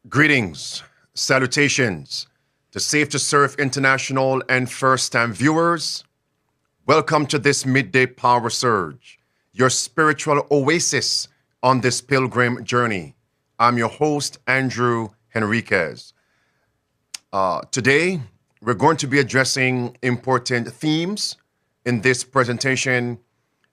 Greetings, salutations to Safe to Serve International and first-time viewers. Welcome to this midday power surge, your spiritual oasis on this pilgrim journey. I'm your host, Andrew Henriquez. Today, we're going to be addressing important themes in this presentation,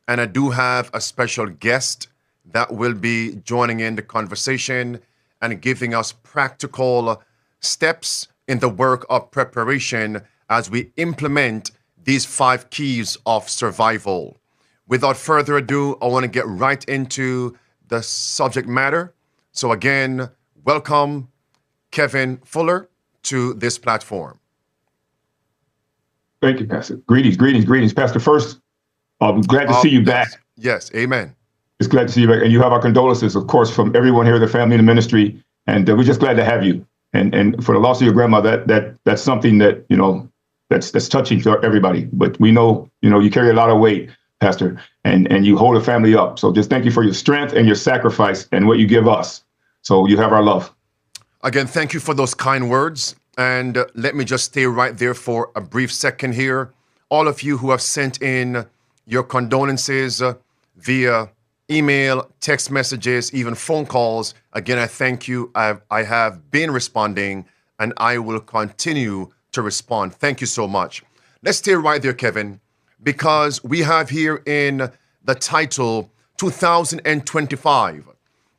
and I do have a special guest that will be joining in the conversation and giving us practical steps in the work of preparation as we implement these 5 keys of survival. Without further ado, I want to get right into the subject matter. So again, welcome Kevin Fuller to this platform. Thank you, Pastor. Greetings. Pastor, first, I'm glad to see you back. Yes, amen. It's glad to see you back. And you have our condolences, of course, from everyone here, the family and the ministry. And we're just glad to have you. And for the loss of your grandma, that's something that, that's touching for everybody. But we know, you carry a lot of weight, Pastor, and you hold the family up. So just thank you for your strength and your sacrifice and what you give us. So you have our love. Again, thank you for those kind words. And let me just stay right there for a brief second here. All of you who have sent in your condolences via email, text messages, even phone calls. Again, I thank you. I have been responding and I will continue to respond. Thank you so much. Let's stay right there, Kevin, because we have here in the title, 2025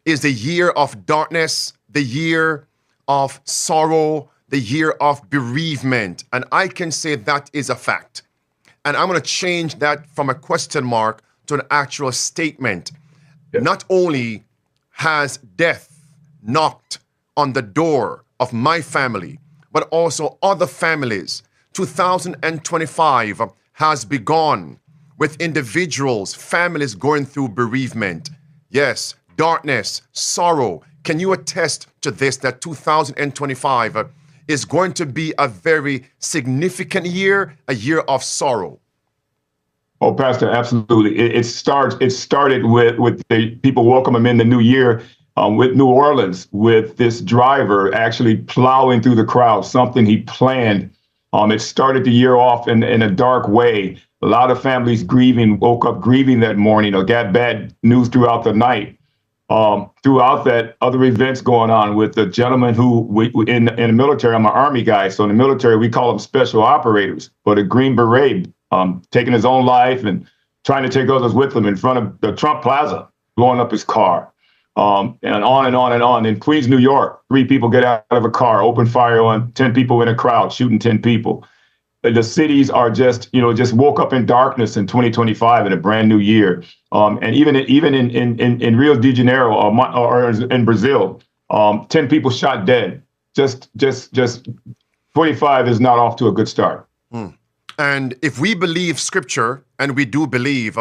is the year of darkness, the year of sorrow, the year of bereavement. And I can say that is a fact. And I'm going to change that from a question mark to an actual statement. Yes. Not only has death knocked on the door of my family, but also other families. 2025 has begun with individuals, families going through bereavement. Yes, darkness, sorrow. Can you attest to this, that 2025 is going to be a very significant year, a year of sorrow? Oh, Pastor, absolutely. It started with the people welcoming in the new year with New Orleans, with this driver actually plowing through the crowd, something he planned. It started the year off in a dark way. A lot of families woke up grieving that morning or got bad news throughout the night. Throughout that, other events going on with the gentleman who in the military, I'm an Army guy. So in the military, we call them special operators, but a Green Beret, taking his own life and trying to take others with him in front of the Trump Plaza, blowing up his car, and on and on and on. In Queens, New York, 3 people get out of a car, open fire on 10 people in a crowd, shooting 10 people. The cities are just woke up in darkness in 2025 in a brand new year. And even in Rio de Janeiro or in Brazil, 10 people shot dead. Just 25 is not off to a good start. And if we believe scripture, and we do believe,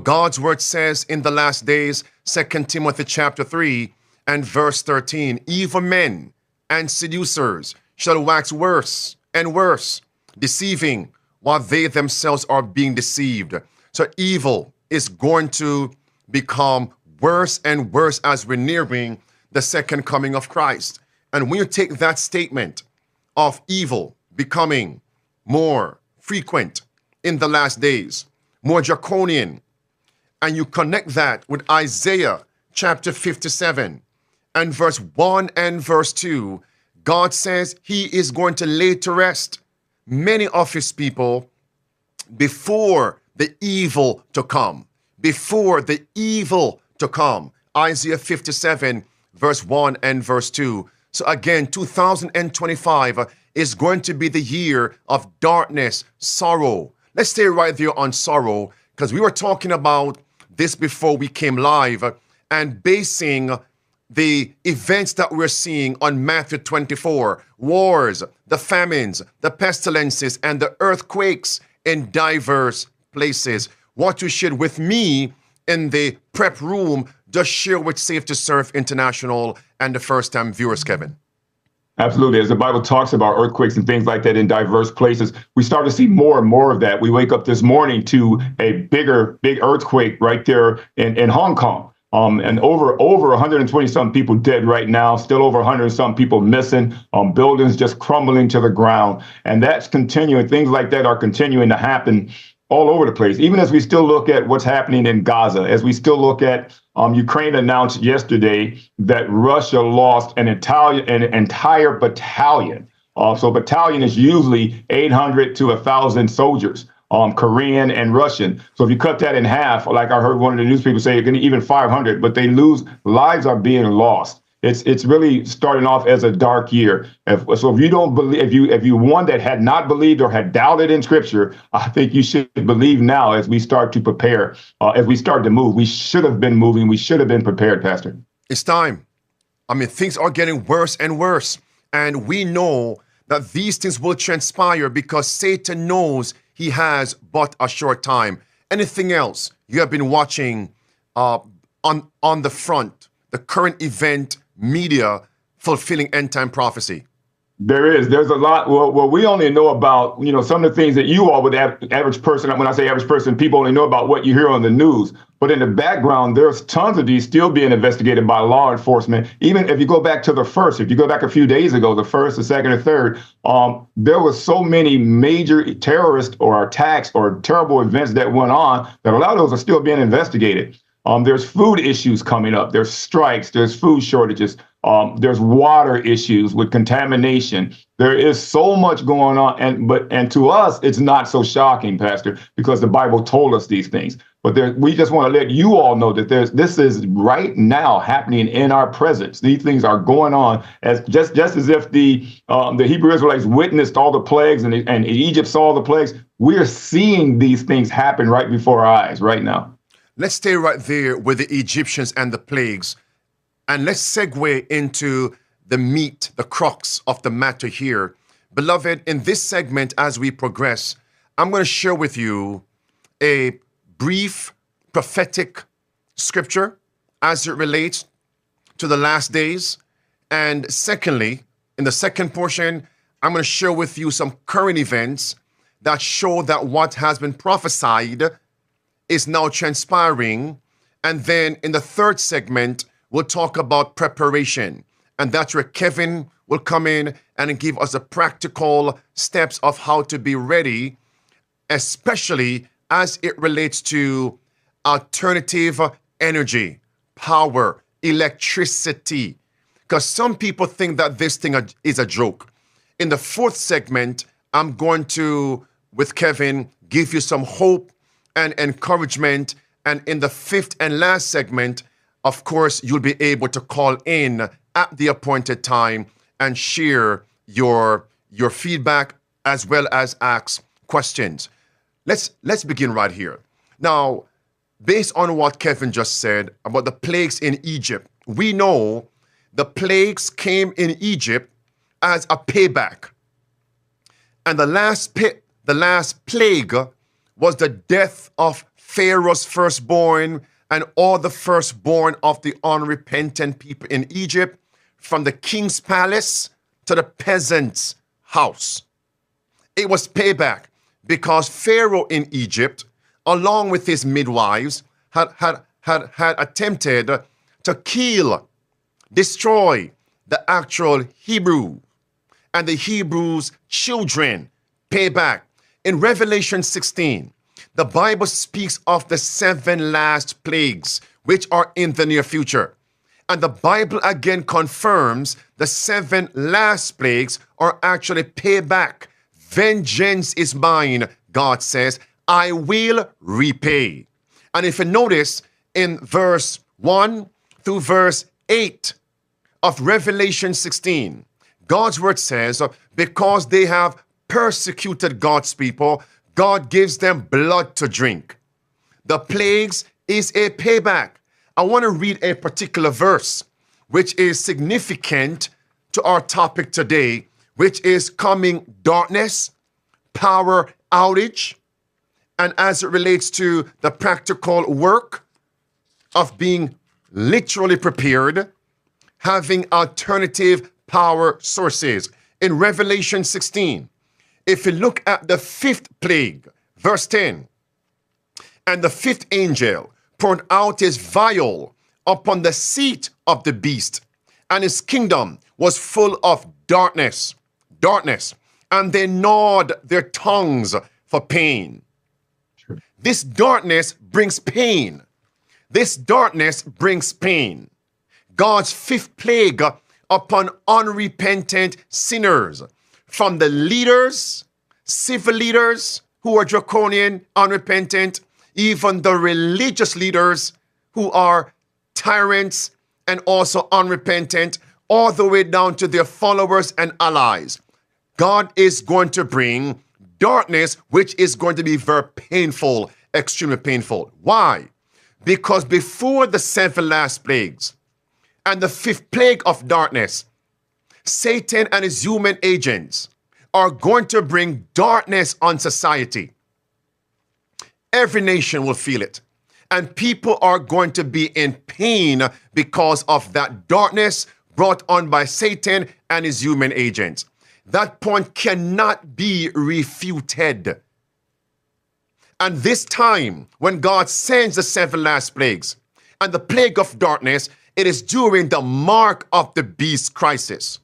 God's word says in the last days, 2 Timothy chapter 3 and verse 13, evil men and seducers shall wax worse and worse, deceiving while they themselves are being deceived. So evil is going to become worse and worse as we're nearing the second coming of Christ. And when you take that statement of evil becoming more frequent in the last days, more draconian, and you connect that with Isaiah chapter 57 and verse 1 and verse 2, God says he is going to lay to rest many of his people before the evil to come. Before the evil to come. Isaiah 57 verse 1 and verse 2. So again, 2025 is going to be the year of darkness, sorrow. Let's stay right there on sorrow, because we were talking about this before we came live and basing the events that we're seeing on Matthew 24, wars, the famines, the pestilences, and the earthquakes in diverse places. What you shared with me in the prep room, just share with Safe to Serve International and the first-time viewers, Kevin. Absolutely. As the Bible talks about earthquakes and things like that in diverse places, we start to see more and more of that. We wake up this morning to a big earthquake right there in Hong Kong. And over 120 some people dead right now, still over 100 some people missing, buildings just crumbling to the ground. And that's continuing. Things like that are continuing to happen all over the place. Even as we still look at what's happening in Gaza, as we still look at Ukraine announced yesterday that Russia lost an entire battalion. So battalion is usually 800 to 1,000 soldiers. Korean and Russian. So if you cut that in half, like I heard one of the news people say, even 500, but they lose, lives are being lost. It's really starting off as a dark year. So if you don't believe, if you one that had not believed or had doubted in Scripture, I think you should believe now as we start to prepare, as we start to move. We should have been moving. We should have been prepared, Pastor. It's time. I mean, things are getting worse and worse, and we know that these things will transpire because Satan knows he has but a short time. Anything else you have been watching on the front, the current event media fulfilling end time prophecy? There's a lot. Well, we only know about, some of the things that you all would average person. When I say average person, people only know about what you hear on the news. But in the background, there's tons of these still being investigated by law enforcement. Even if you go back to if you go back a few days ago, the first, the second, or third, there was so many major terrorist or attacks or terrible events that went on that a lot of those are still being investigated. There's food issues coming up. There's strikes. There's food shortages. There's water issues with contamination. There is so much going on. And to us, it's not so shocking, Pastor, because the Bible told us these things. But we just want to let you all know that this is right now happening in our presence. These things are going on just as if the Hebrew Israelites witnessed all the plagues and Egypt saw all the plagues. We're seeing these things happen right before our eyes right now. Let's stay right there with the Egyptians and the plagues. And let's segue into the meat, the crux of the matter here. Beloved, in this segment, as we progress, I'm going to share with you a brief prophetic scripture as it relates to the last days. And secondly, in the second portion, I'm going to share with you some current events that show that what has been prophesied is now transpiring. And then in the third segment, we'll talk about preparation. And that's where Kevin will come in and give us the practical steps of how to be ready, especially as it relates to alternative energy, power, electricity. Because some people think that this thing is a joke. In the fourth segment, I'm going to, with Kevin, give you some hope and encouragement. And in the fifth and last segment, of course, you'll be able to call in at the appointed time and share your feedback as well as ask questions. Let's begin right here. Now, based on what Kevin just said about the plagues in Egypt, we know the plagues came in Egypt as a payback. And the last plague was the death of Pharaoh's firstborn and all the firstborn of the unrepentant people in Egypt, from the king's palace to the peasant's house. It was payback because Pharaoh in Egypt, along with his midwives, had attempted to kill, destroy the actual Hebrew and the Hebrews' children. Payback. In Revelation 16, the Bible speaks of the 7 last plagues, which are in the near future. And the Bible again confirms the 7 last plagues are actually payback. Vengeance is mine, God says, I will repay. And if you notice in verse 1 through verse 8 of Revelation 16, God's word says, because they have persecuted God's people, God gives them blood to drink. The plagues is a payback. I want to read a particular verse, which is significant to our topic today, which is coming darkness, power outage, and as it relates to the practical work of being literally prepared, having alternative power sources. In Revelation 16, if you look at the 5th plague, verse 10, and the 5th angel poured out his vial upon the seat of the beast, and his kingdom was full of darkness, and they gnawed their tongues for pain. Sure. This darkness brings pain. This darkness brings pain. God's fifth plague upon unrepentant sinners, from the leaders, civil leaders who are draconian, unrepentant, even the religious leaders who are tyrants and also unrepentant, all the way down to their followers and allies. God is going to bring darkness, which is going to be very painful, extremely painful. Why? Because before the 7 last plagues and the 5th plague of darkness, Satan and his human agents are going to bring darkness on society. Every nation will feel it. And people are going to be in pain because of that darkness brought on by Satan and his human agents. That point cannot be refuted. And this time, when God sends the 7 last plagues and the plague of darkness, it is during the mark of the beast crisis.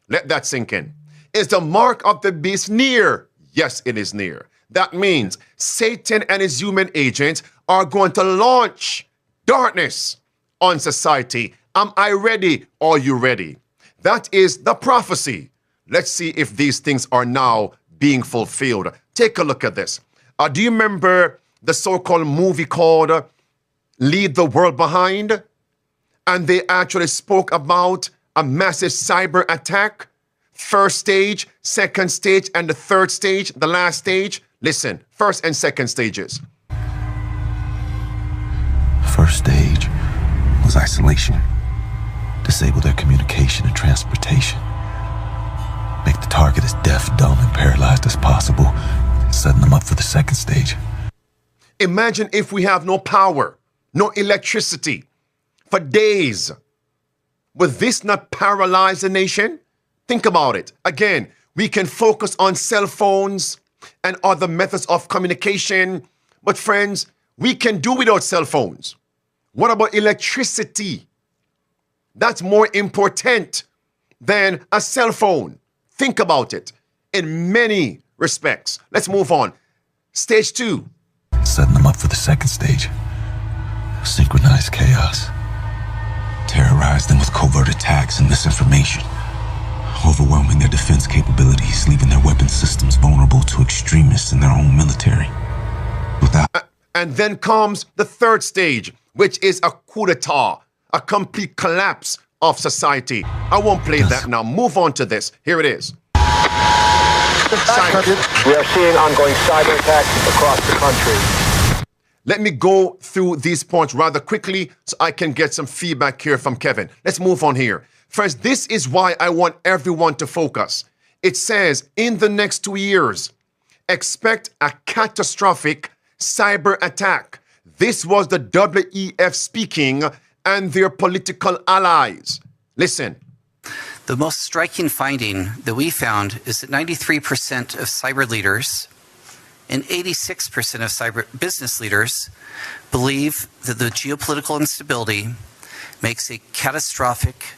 Let that sink in. Is the mark of the beast near? Yes, it is near. That means Satan and his human agents are going to launch darkness on society. Am I ready? Are you ready? That is the prophecy. Let's see if these things are now being fulfilled. Take a look at this. Do you remember the so-called movie called Leave the World Behind? And they actually spoke about a massive cyber attack. First stage, second stage, and the third stage, the last stage. Listen, first and second stages. First stage was isolation. Disable their communication and transportation. Make the target as deaf, dumb, and paralyzed as possible, setting them up for the second stage. Imagine if we have no power, no electricity for days. Would this not paralyze the nation? Think about it. Again, we can focus on cell phones and other methods of communication. But friends, we can do without cell phones. What about electricity? That's more important than a cell phone. Think about it in many respects. Let's move on. Stage 2. Setting them up for the second stage. Synchronized chaos. Terrorize them with covert attacks and misinformation. Overwhelming their defense capabilities, leaving their weapon systems vulnerable to extremists in their own military. And then comes the third stage, which is a coup d'etat, a complete collapse of society. I won't play that now. Move on to this. Here it is. We are seeing ongoing cyber attacks across the country. Let me go through these points rather quickly so I can get some feedback here from Kevin. Let's move on here. First, this is why I want everyone to focus. It says, in the next 2 years, expect a catastrophic cyber attack. This was the WEF speaking and their political allies. Listen. The most striking finding that we found is that 93% of cyber leaders and 86% of cyber business leaders believe that the geopolitical instability makes a catastrophic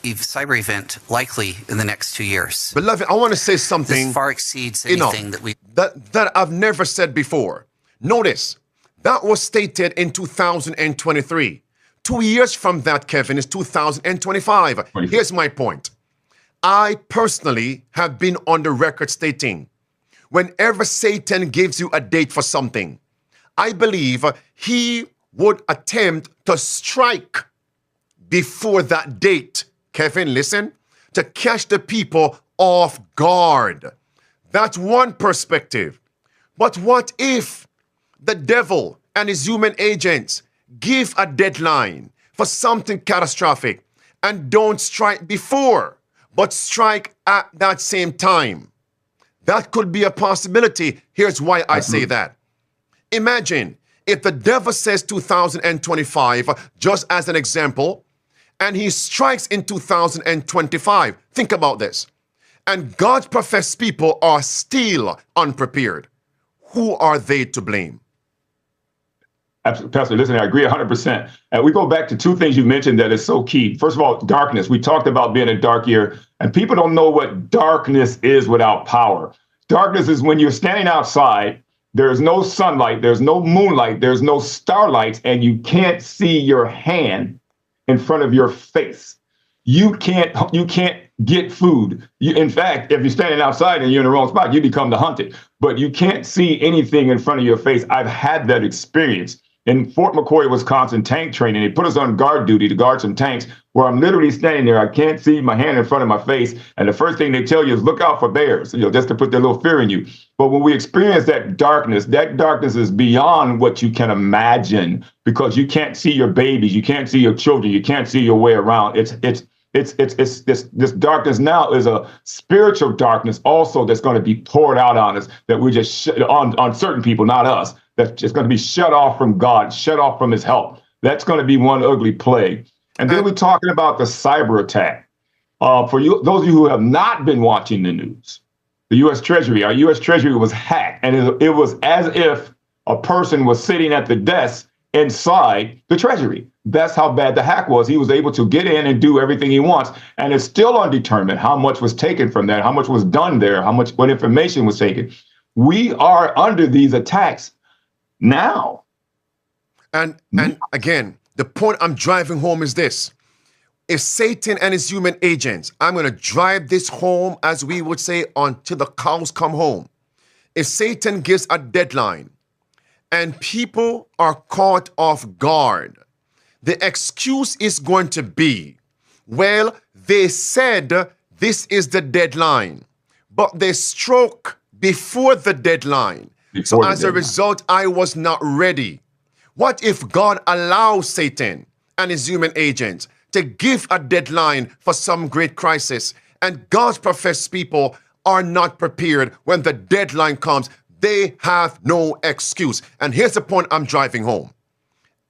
cyber event likely in the next 2 years. Beloved, I want to say something. This far exceeds anything that I've never said before. Notice, that was stated in 2023. 2 years from that, Kevin, is 2025. Here's my point. I personally have been on the record stating, whenever Satan gives you a date for something, I believe he would attempt to strike before that date. Kevin, listen, to catch the people off guard. That's one perspective. But what if the devil and his human agents give a deadline for something catastrophic and don't strike before, but strike at that same time? That could be a possibility. Here's why I say that. Imagine if the devil says 2025, just as an example, and he strikes in 2025. Think about this. And God's professed people are still unprepared. Who are they to blame? Pastor, listen, I agree 100%. And we go back to two things you mentioned that is so key. First of all, darkness. We talked about being a dark year, and people don't know what darkness is without power. Darkness is when you're standing outside, there's no sunlight, there's no moonlight, there's no starlight, and you can't see your hand in front of your face. You can't get food. In fact, if you're standing outside and you're in the wrong spot, you become the hunted. But you can't see anything in front of your face. I've had that experience. In Fort McCoy, Wisconsin, tank training, they put us on guard duty to guard some tanks where I'm literally standing there. I can't see my hand in front of my face. And the first thing they tell you is look out for bears, just to put their little fear in you. But when we experience that darkness is beyond what you can imagine, because you can't see your babies, you can't see your children, you can't see your way around. This darkness now is a spiritual darkness also that's going to be poured out on us, that we just on certain people, not us. That's just going to be shut off from God, shut off from his help. That's going to be one ugly plague. And then we're talking about the cyber attack. For you, those of you who have not been watching the news, the U.S. Treasury, our U.S. Treasury was hacked. And it was as if a person was sitting at the desk inside the Treasury. That's how bad the hack was. He was able to get in and do everything he wants. And it's still undetermined how much was taken from that, how much was done there, what information was taken. We are under these attacks now. And again, the point I'm driving home is this. If Satan and his human agents, I'm going to drive this home, as we would say, until the cows come home. If Satan gives a deadline and people are caught off guard, the excuse is going to be, well, they said this is the deadline, but they struck before the deadline. So as a result, I was not ready. What if God allows Satan and his human agents to give a deadline for some great crisis, and God's professed people are not prepared when the deadline comes? They have no excuse. And here's the point I'm driving home.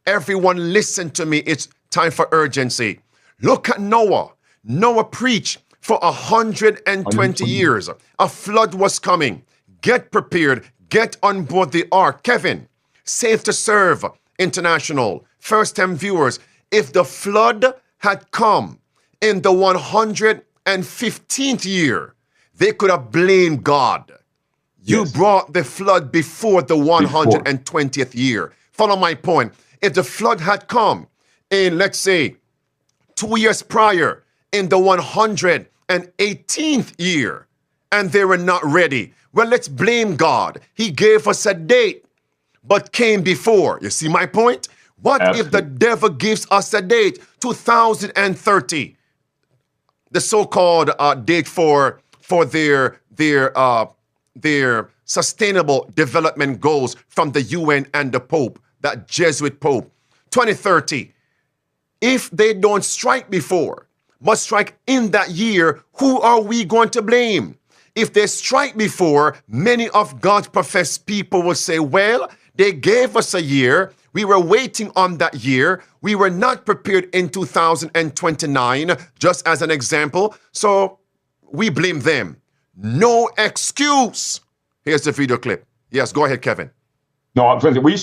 Everyone listen to me. It's time for urgency. Look at Noah. Noah preached for 120 years. A flood was coming. Get prepared. Get on board the ark. Kevin, Safe to Serve International, first-time viewers, if the flood had come in the 115th year, they could have blamed God. You brought the flood before the 120th year. Follow my point. If the flood had come in, let's say, 2 years prior, in the 118th year, and they were not ready, well, let's blame God. He gave us a date, but came before. You see my point? What if the devil gives us a date, 2030, the so-called date for their sustainable development goals from the UN and the Pope, that Jesuit Pope, 2030. If they don't strike before, but strike in that year, who are we going to blame? If they strike before, many of God's professed people will say, well, they gave us a year. We were waiting on that year. We were not prepared in 2029, just as an example. So we blame them. No excuse. Here's the video clip. Yes, go ahead, Kevin. No, I'm saying we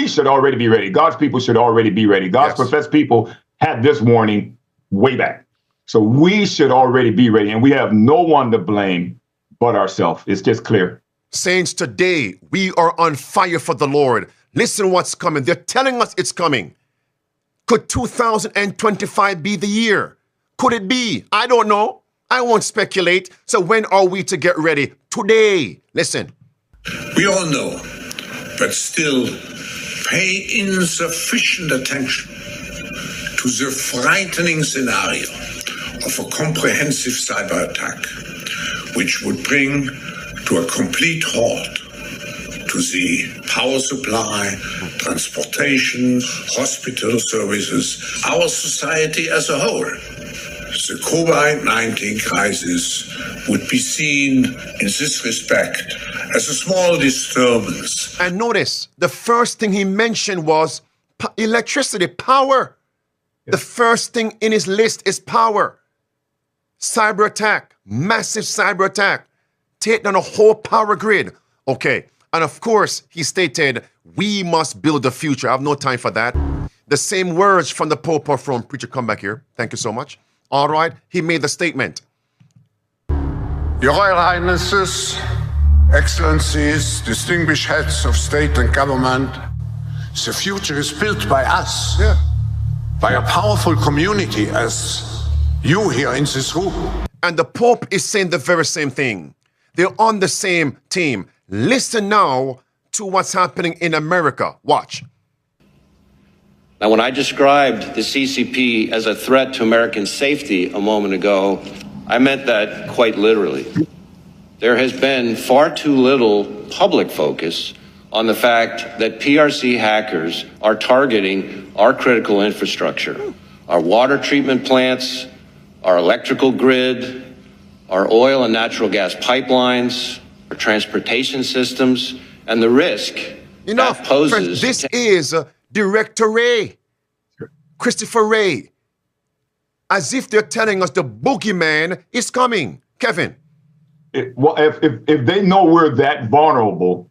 should already be ready. God's people should already be ready. God's professed people had this warning way back. So we should already be ready. And we have no one to blame but ourselves. It's just clear. Saints, today we are on fire for the Lord. Listen what's coming. They're telling us it's coming. Could 2025 be the year? Could it be? I don't know. I won't speculate. So when are we to get ready? Today. Listen. We all know, but still pay insufficient attention to the frightening scenario of a comprehensive cyber attack, which would bring to a complete halt to the power supply, transportation, hospital services, our society as a whole. The COVID-19 crisis would be seen in this respect as a small disturbance. And notice, the first thing he mentioned was electricity, power. The first thing in his list is power. Cyber attack, massive cyber attack. Take down a whole power grid. Okay, And of course, he stated, we must build the future. I have no time for that. The same words from the Pope are from, preacher, come back here. Thank you so much. All right, he made the statement. Your Royal Highnesses, Excellencies, distinguished heads of state and government, the future is built by us, by a powerful community as you here in this room. And the Pope is saying the very same thing. They're on the same team. Listen now to what's happening in America. Watch. Now, when I described the CCP as a threat to American safety a moment ago, I meant that quite literally. There has been far too little public focus on the fact that PRC hackers are targeting our critical infrastructure, our water treatment plants, our electrical grid, our oil and natural gas pipelines, our transportation systems, and the risk that poses. Friends, this is Director Wray, Christopher Wray, as if they're telling us the boogeyman is coming. Kevin. Well, if they know we're that vulnerable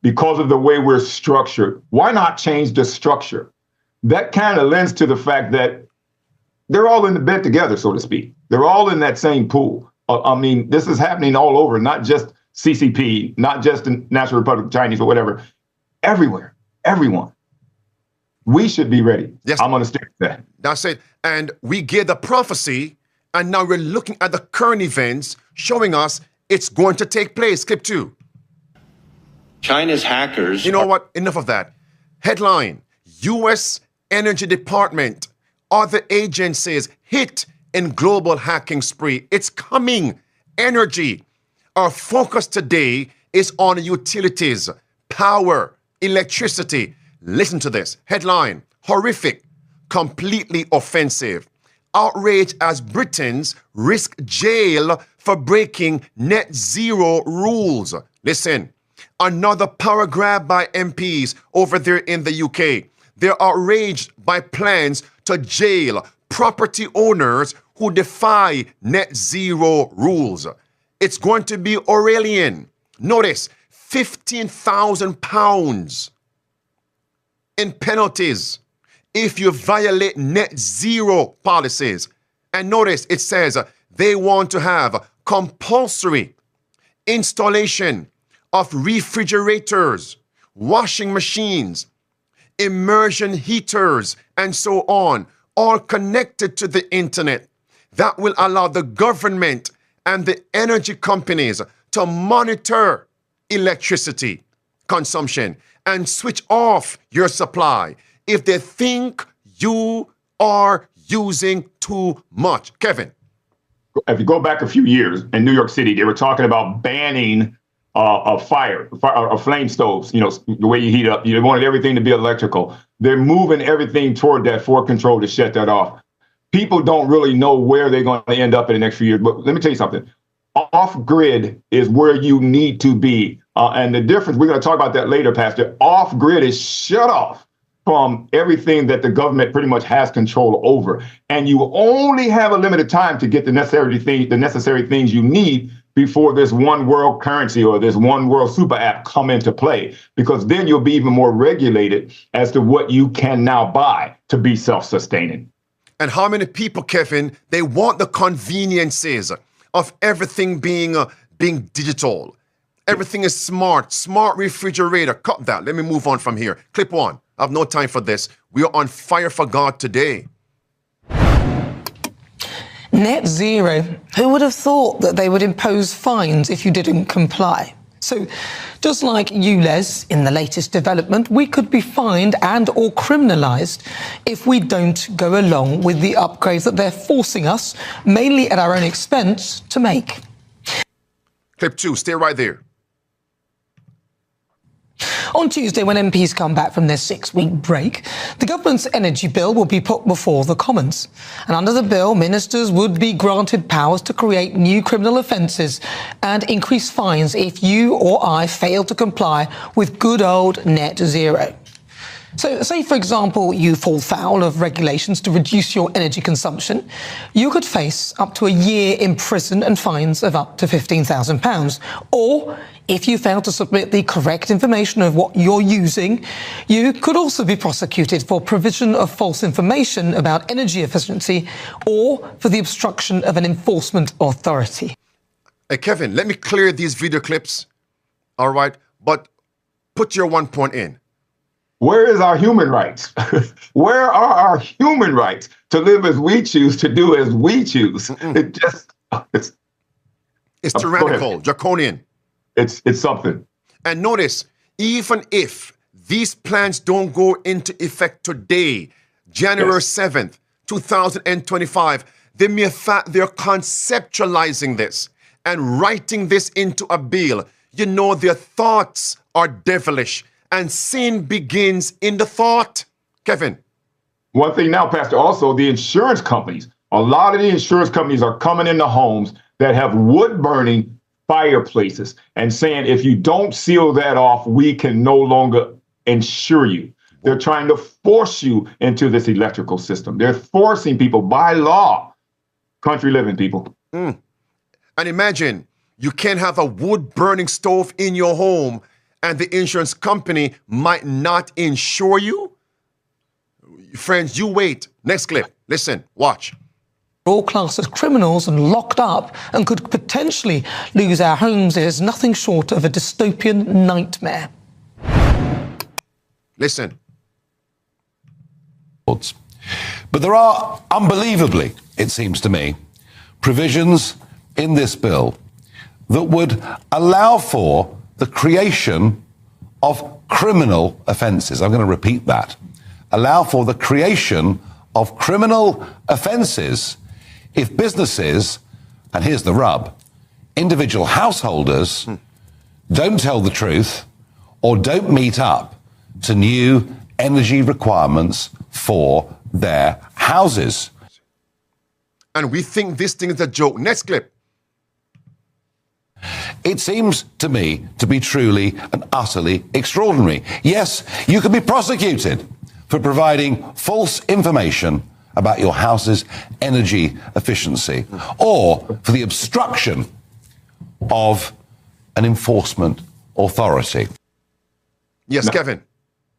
because of the way we're structured, why not change the structure? That kind of lends to the fact that they're all in the bed together, so to speak. They're all in that same pool. I mean, this is happening all over, not just CCP, not just the National Republic of Chinese or whatever. Everywhere, everyone. We should be ready. Yes. I'm going to stick with that. That's it. And we get the prophecy, and now we're looking at the current events, showing us it's going to take place. Clip 2. China's hackers. You know what? Enough of that. Headline, U.S. Energy Department, other agencies hit in global hacking spree. It's coming. Energy. Our focus today is on utilities, power, electricity. Listen to this. Headline, horrific, completely offensive. Outrage as Britons risk jail for breaking net zero rules. Listen, another power grab by MPs over there in the UK. They're outraged by plans to jail property owners who defy net zero rules. It's going to be Aurelian. Notice, £15,000 in penalties if you violate net zero policies. And notice it says they want to have compulsory installation of refrigerators, washing machines, immersion heaters, and so on, all connected to the internet. That will allow the government and the energy companies to monitor electricity consumption and switch off your supply if they think you are using too much. Kevin. If you go back a few years in New York City, they were talking about banning flame stoves, you know, the way you heat up. You wanted everything to be electrical. They're moving everything toward that for control to shut that off. People don't really know where they're going to end up in the next few years. But let me tell you something. Off-grid is where you need to be. And the difference, we're going to talk about that later, Pastor. Off-grid is shut off from everything that the government pretty much has control over. And you only have a limited time to get the necessary things you need before this one world currency or this one world super app come into play, because then you'll be even more regulated as to what you can now buy to be self-sustaining. And how many people, Kevin, they want the conveniences of everything being digital. Everything is smart refrigerator. Cut that. Let me move on from here. Clip 1. I have no time for this. We are on fire for God today. Net zero. Who would have thought that they would impose fines if you didn't comply? So, just like ULEZ in the latest development, we could be fined and or criminalised if we don't go along with the upgrades that they're forcing us, mainly at our own expense, to make. Clip 2, stay right there. On Tuesday, when MPs come back from their 6-week break, the government's energy bill will be put before the Commons. And under the bill, ministers would be granted powers to create new criminal offences and increase fines if you or I fail to comply with good old net zero. So say, for example, you fall foul of regulations to reduce your energy consumption, you could face up to a year in prison and fines of up to £15,000. Or if you fail to submit the correct information of what you're using, you could also be prosecuted for provision of false information about energy efficiency or for the obstruction of an enforcement authority. Hey, Kevin, let me clear these video clips, all right? But put your 1 point in. Where is our human rights? Where are our human rights to live as we choose, to do as we choose? It's tyrannical, draconian. It's something. And notice, even if these plans don't go into effect today, January 7th, 2025, they mere fact they're conceptualizing this and writing this into a bill. You know, their thoughts are devilish. And sin begins in the thought. Kevin. One thing now, Pastor, also the insurance companies. A lot of the insurance companies are coming into homes that have wood-burning fireplaces and saying, if you don't seal that off, we can no longer insure you. They're trying to force you into this electrical system. They're forcing people by law. Country living, people. And imagine, you can't have a wood-burning stove in your home and the insurance company might not insure you? Friends, you wait. Next clip. Listen, watch. All classed as criminals and locked up and could potentially lose our homes is nothing short of a dystopian nightmare. Listen. But there are, unbelievably, it seems to me, provisions in this bill that would allow for the creation of criminal offences. I'm going to repeat that. Allow for the creation of criminal offences if businesses, and here's the rub, individual householders don't tell the truth or don't meet up to new energy requirements for their houses. And we think this thing is a joke. Next clip. It seems to me to be truly and utterly extraordinary. Yes, you can be prosecuted for providing false information about your house's energy efficiency or for the obstruction of an enforcement authority. Yes, Kevin.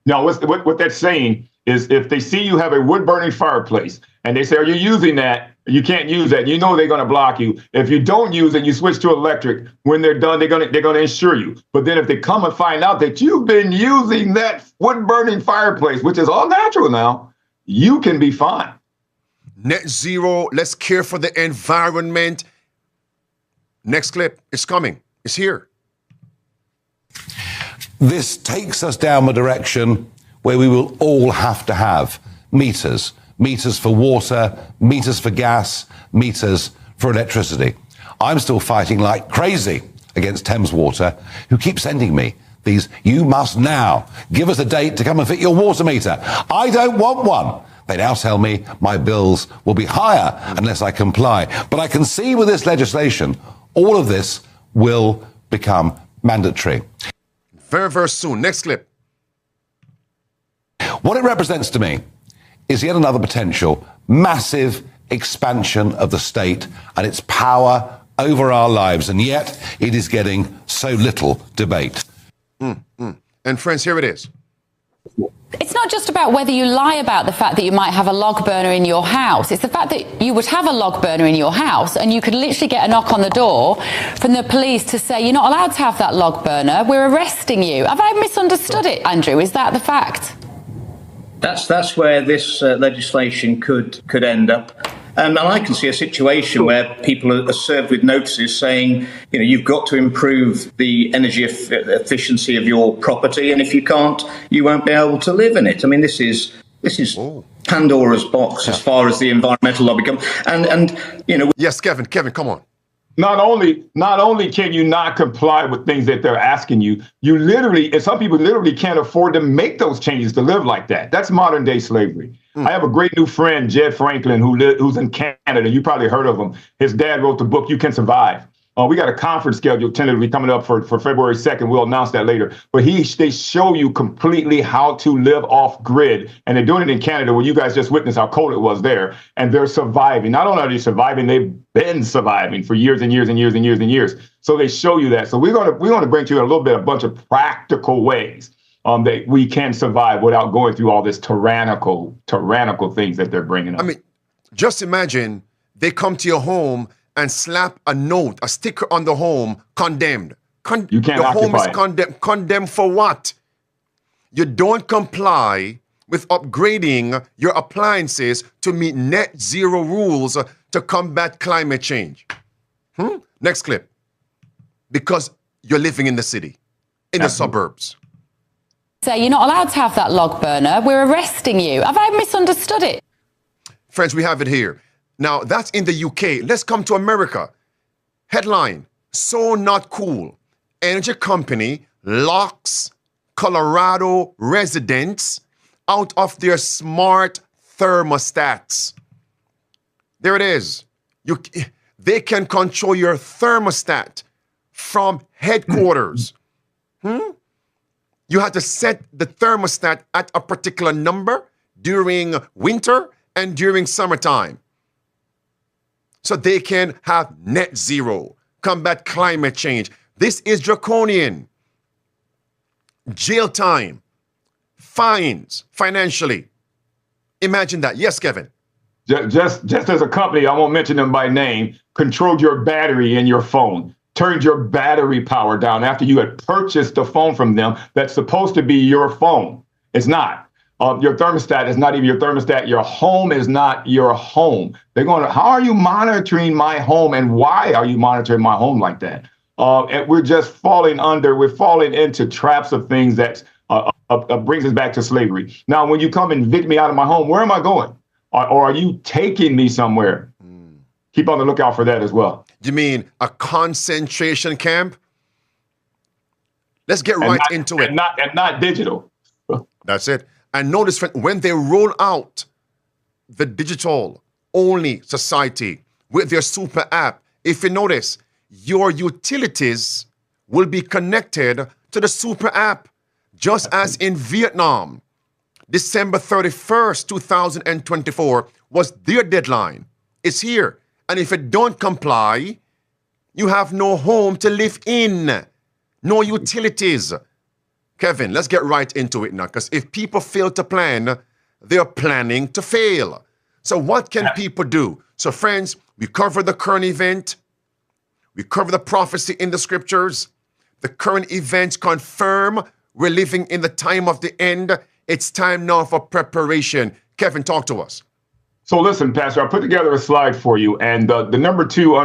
Now, what that's saying is if they see you have a wood-burning fireplace and they say, are you using that? You can't use that. You know they're going to block you. If you don't use it, you switch to electric. When they're done, they're going to insure you. But then if they come and find out that you've been using that wood-burning fireplace, which is all natural now, you can be fined. Net zero. Let's care for the environment. Next clip. It's coming. It's here. This takes us down the direction where we will all have to have meters. Meters for water, meters for gas, meters for electricity. I'm still fighting like crazy against Thames Water, who keep sending me these, you must now give us a date to come and fit your water meter. I don't want one. They now tell me my bills will be higher unless I comply. But I can see with this legislation, all of this will become mandatory. Very, very soon. Next clip. What it represents to me is yet another potential massive expansion of the state and its power over our lives, and yet it is getting so little debate. And friends, here it is. It's not just about whether you lie about the fact that you might have a log burner in your house. It's the fact that you would have a log burner in your house and you could literally get a knock on the door from the police to say, you're not allowed to have that log burner, we're arresting you. Have I misunderstood it, Andrew? Is that the fact? That's where this legislation could end up. And I can see a situation where people are served with notices saying, you know, you've got to improve the energy efficiency of your property, and if you can't, you won't be able to live in it. I mean, this is Pandora's box as far as the environmental lobby comes. And you know. Yes, Kevin, come on. Not only can you not comply with things that they're asking you, you literally, and some people literally can't afford to make those changes to live like that. That's modern day slavery. I have a great new friend, Jed Franklin, who's in Canada. You probably heard of him. His dad wrote the book, You Can Survive. We got a conference scheduled tentatively coming up for February 2nd. We'll announce that later. But they show you completely how to live off grid. And they're doing it in Canada, where you guys just witnessed how cold it was there. And they're surviving. Not only are they surviving, they've been surviving for years and years and years and years and years. So they show you that. So we're going to bring to you a bunch of practical ways that we can survive without going through all this tyrannical things that they're bringing up. I mean, just imagine they come to your home and slap a sticker on the home, condemned. You can't the home is occupy it. condemned. Condemned for what? You don't comply with upgrading your appliances to meet net zero rules to combat climate change. Next clip. Because you're living in the city, in the suburbs. Say you're not allowed to have that log burner. We're arresting you. Have I misunderstood it? Friends, we have it here. Now, that's in the UK. Let's come to America. Headline, so not cool. Energy company locks Colorado residents out of their smart thermostats. There it is. They can control your thermostat from headquarters. You have to set the thermostat at a particular number during winter and during summertime, so they can have net zero, combat climate change. This is draconian. Jail time, fines financially. Imagine that. Yes, Kevin. Just as a company, I won't mention them by name, controlled your battery in your phone, turned your battery power down after you had purchased a phone from them that's supposed to be your phone. It's not. Your thermostat is not even your thermostat. Your home is not your home. They're going to, how are you monitoring my home, and why are you monitoring my home like that? And we're just falling into traps of things that brings us back to slavery. Now, when you come and evict me out of my home, where am I going? Or are you taking me somewhere? Keep on the lookout for that as well. You mean a concentration camp? Let's get into it. And not digital. That's it. And notice when they roll out the digital-only society with their super app, if you notice, your utilities will be connected to the super app, just as in Vietnam. December 31st, 2024 was their deadline. It's here. And if you don't comply, you have no home to live in, no utilities. Kevin, let's get right into it now, because if people fail to plan, they're planning to fail. So what can people do? So friends, we cover the current event. We cover the prophecy in the scriptures. The current events confirm we're living in the time of the end. It's time now for preparation. Kevin, talk to us. So listen, Pastor, I put together a slide for you, and the number 2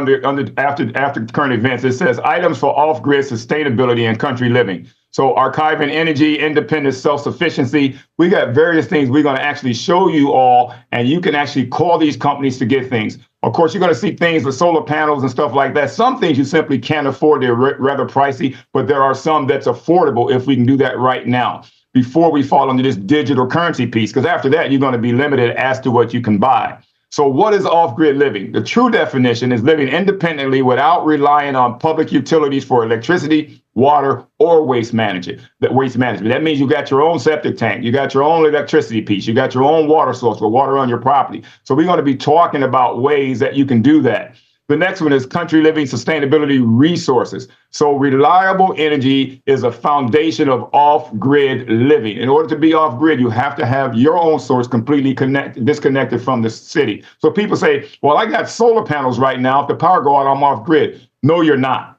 after current events, it says items for off-grid sustainability and country living. So archiving energy, independence, self-sufficiency. We got various things we're going to actually show you all, and you can actually call these companies to get things. Of course, you're going to see things with solar panels and stuff like that. Some things you simply can't afford. They're rather pricey, but there are some that's affordable if we can do that right now, before we fall into this digital currency piece, because after that, you're going to be limited as to what you can buy. So what is off-grid living? The true definition is living independently without relying on public utilities for electricity, water, or waste management. That means you got your own septic tank, you got your own electricity piece, you got your own water source for water on your property. So we're going to be talking about ways that you can do that. The next one is country living sustainability resources. So reliable energy is a foundation of off-grid living. In order to be off-grid, you have to have your own source completely disconnected from the city. So people say, well, I got solar panels right now. If the power go out, I'm off-grid. No, you're not.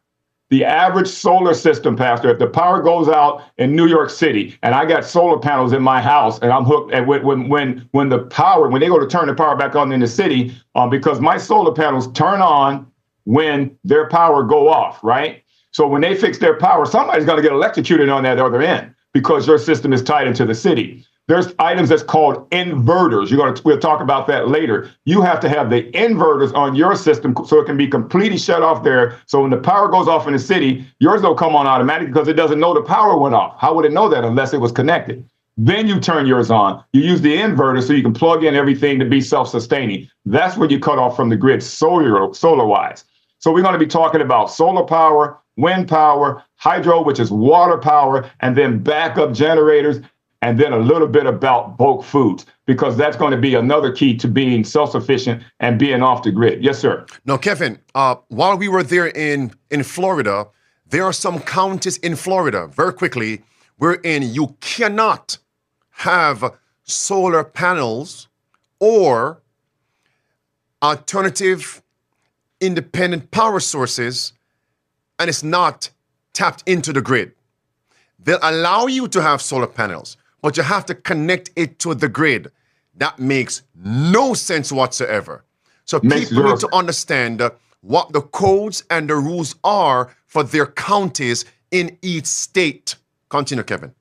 The average solar system, Pastor, if the power goes out in New York City and I got solar panels in my house and I'm hooked, and when they go to turn the power back on in the city, because my solar panels turn on when their power go off, right? So when they fix their power, somebody's going to get electrocuted on that other end because your system is tied into the city. There's items that's called inverters. We'll talk about that later. You have to have the inverters on your system so it can be completely shut off there. So when the power goes off in the city, yours don't come on automatically because it doesn't know the power went off. How would it know that unless it was connected? Then you turn yours on. You use the inverter so you can plug in everything to be self-sustaining. That's when you cut off from the grid solar-wise. So we're going to be talking about solar power, wind power, hydro, which is water power, and then backup generators, and then a little bit about bulk foods, because that's going to be another key to being self-sufficient and being off the grid. Yes, sir. Now, Kevin, while we were there in Florida, there are some counties in Florida, very quickly, wherein you cannot have solar panels or alternative independent power sources, and it's not tapped into the grid. They'll allow you to have solar panels, but you have to connect it to the grid. That makes no sense whatsoever. So people need to understand what the codes and the rules are for their counties in each state. Continue, Kevin.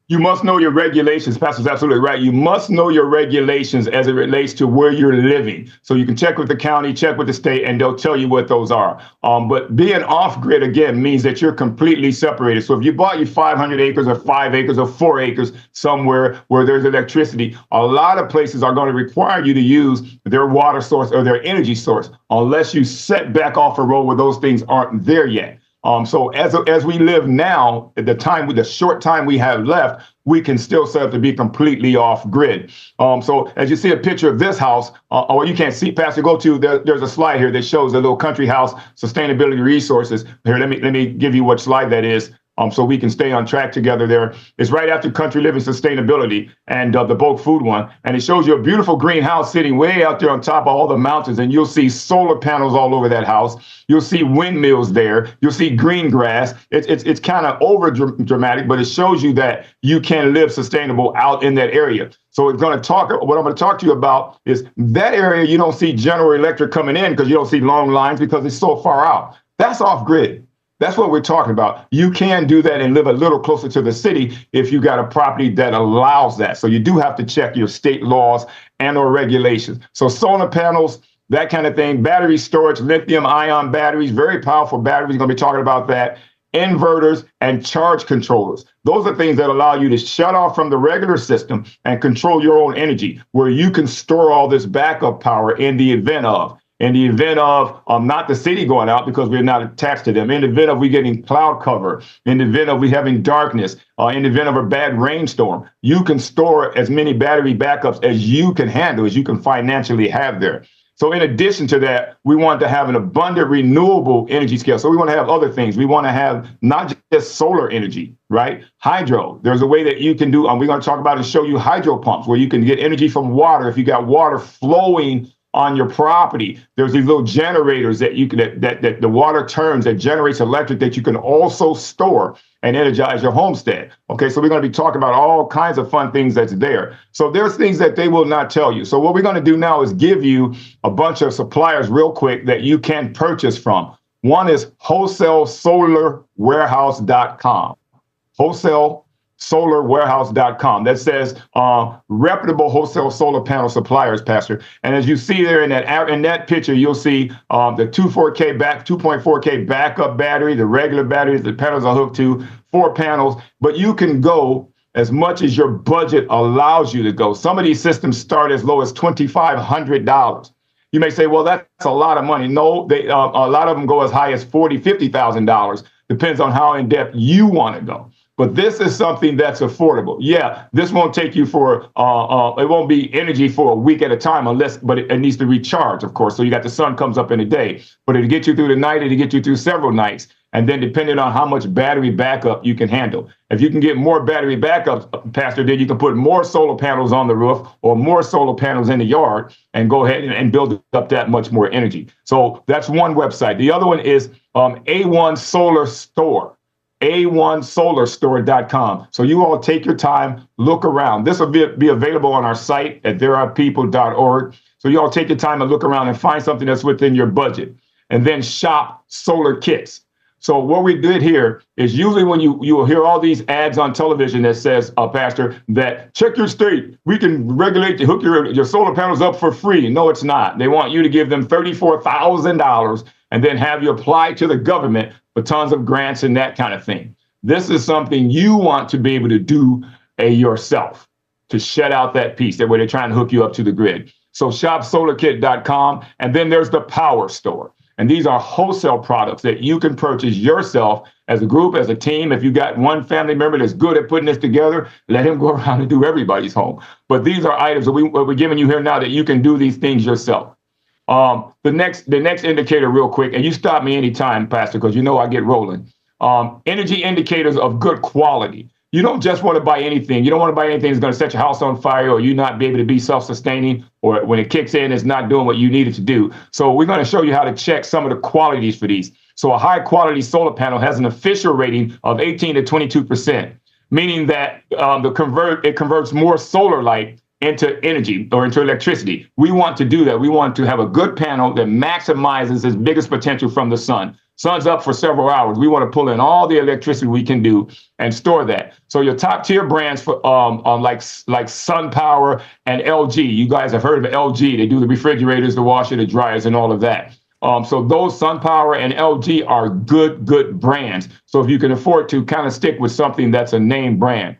You must know your regulations. Pastor's absolutely right. You must know your regulations as it relates to where you're living. So you can check with the county, check with the state, and they'll tell you what those are. But being off grid, again, means that you're completely separated. So if you bought you 500 acres or 5 acres or 4 acres somewhere where there's electricity, a lot of places are going to require you to use their water source or their energy source unless you set back off a road where those things aren't there yet. So as we live now, at the short time we have left, we can still set up to be completely off grid. So as you see a picture of this house, or you can't see, Pastor, there's a slide here that shows a little country house sustainability resources. Here, let me give you what slide that is. So we can stay on track together there. It's right after Country Living Sustainability and the bulk food one. And it shows you a beautiful greenhouse sitting way out there on top of all the mountains. And you'll see solar panels all over that house. You'll see windmills there. You'll see green grass. It's kind of over dramatic, but it shows you that you can live sustainable out in that area. So what I'm going to talk to you about is that area. You don't see General Electric coming in because you don't see long lines because it's so far out. That's off grid. That's what we're talking about. You can do that and live a little closer to the city if you got a property that allows that. So you do have to check your state laws and or regulations. So solar panels, that kind of thing, battery storage, lithium ion batteries, very powerful batteries. We're going to be talking about that. Inverters and charge controllers. Those are things that allow you to shut off from the regular system and control your own energy, where you can store all this backup power in the event of not the city going out because we're not attached to them, in the event of we getting cloud cover, in the event of we having darkness, in the event of a bad rainstorm. You can store as many battery backups as you can handle, as you can financially have there. So in addition to that, we want to have an abundant renewable energy scale. So we want to have other things. We want to have not just solar energy, right? Hydro. There's a way that you can do, we're going to talk about and show you hydro pumps where you can get energy from water. If you got water flowing on your property, there's these little generators that you can, that the water turns, that generates electric, that you can also store and energize your homestead. Okay, so we're going to be talking about all kinds of fun things that's there. So there's things that they will not tell you. So what we're going to do now is give you a bunch of suppliers real quick that you can purchase from. One is wholesalesolarwarehouse.com. Wholesalesolarwarehouse.com. That says reputable wholesale solar panel suppliers, Pastor. And as you see there in that picture, you'll see the 2.4K backup battery, the regular batteries, the panels are hooked to 4 panels. But you can go as much as your budget allows you to go. Some of these systems start as low as $2,500. You may say, well, that's a lot of money. No, a lot of them go as high as $40,000, $50,000. Depends on how in depth you want to go. But this is something that's affordable. Yeah, this won't take you for, it won't be energy for a week at a time but it needs to recharge, of course. So you got the sun comes up in a day, but it'll get you through the night, it'll get you through several nights. And then depending on how much battery backup you can handle. If you can get more battery backup, Pastor, then you can put more solar panels on the roof or more solar panels in the yard and go ahead and build up that much more energy. So that's one website. The other one is A1 Solar Store. A1solarstore.com. So you all take your time, look around. This will be available on our site at therearepeople.org. So you all take your time and look around and find something that's within your budget, and then shop solar kits. So what we did here is usually when you will hear all these ads on television that says, Pastor, that check your state, we can regulate to hook your solar panels up for free. No, it's not. They want you to give them $34,000 and then have you apply to the government for tons of grants and that kind of thing. This is something you want to be able to do yourself, to shut out that piece that where they're trying to hook you up to the grid. So shop solarkit.com. And then there's the Power Store. And these are wholesale products that you can purchase yourself as a group, as a team. If you got one family member that's good at putting this together, let him go around and do everybody's home. But these are items that we're giving you here now that you can do these things yourself. The next indicator real quick, and you stop me anytime, Pastor, because you know I get rolling. Energy indicators of good quality. You don't just want to buy anything. You don't want to buy anything that's going to set your house on fire or you not be able to be self-sustaining, or when it kicks in, it's not doing what you need it to do. So we're going to show you how to check some of the qualities for these. So a high quality solar panel has an official rating of 18 to 22%, meaning that it converts more solar light into energy or into electricity. We want to do that. We want to have a good panel that maximizes its biggest potential from the sun. Sun's up for several hours. We want to pull in all the electricity we can do and store that. So your top tier brands for like SunPower and LG. You guys have heard of LG. They do the refrigerators, the washer, the dryers, and all of that. So those SunPower and LG are good brands. So if you can afford to, kind of stick with something that's a name brand.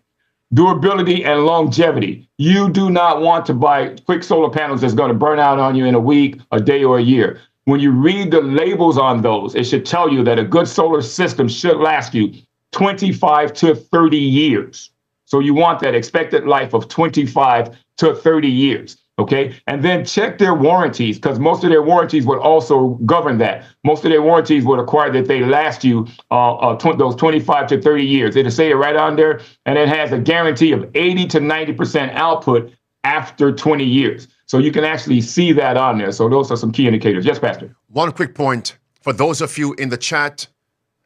Durability and longevity. You do not want to buy quick solar panels that's going to burn out on you in a week, a day, or a year. When you read the labels on those, it should tell you that a good solar system should last you 25 to 30 years. So you want that expected life of 25 to 30 years. Okay. And then check their warranties, because most of their warranties would also govern that. Most of their warranties would require that they last you those 25 to 30 years. It'll say it right on there. And it has a guarantee of 80 to 90% output after 20 years. So you can actually see that on there. So those are some key indicators. Yes, Pastor. One quick point for those of you in the chat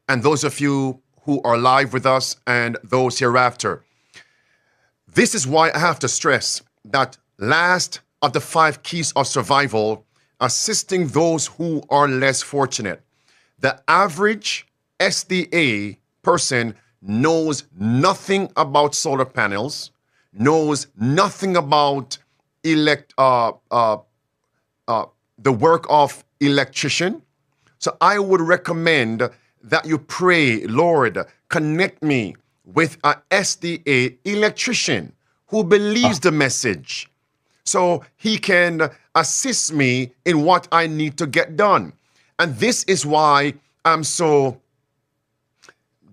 and those of you who are live with us and those hereafter. This is why I have to stress that last of the 5 keys of survival, assisting those who are less fortunate. The average SDA person knows nothing about solar panels, knows nothing about the work of electrician. So I would recommend that you pray, Lord, connect me with a SDA electrician who believes the message, so he can assist me in what I need to get done. And this is why I'm so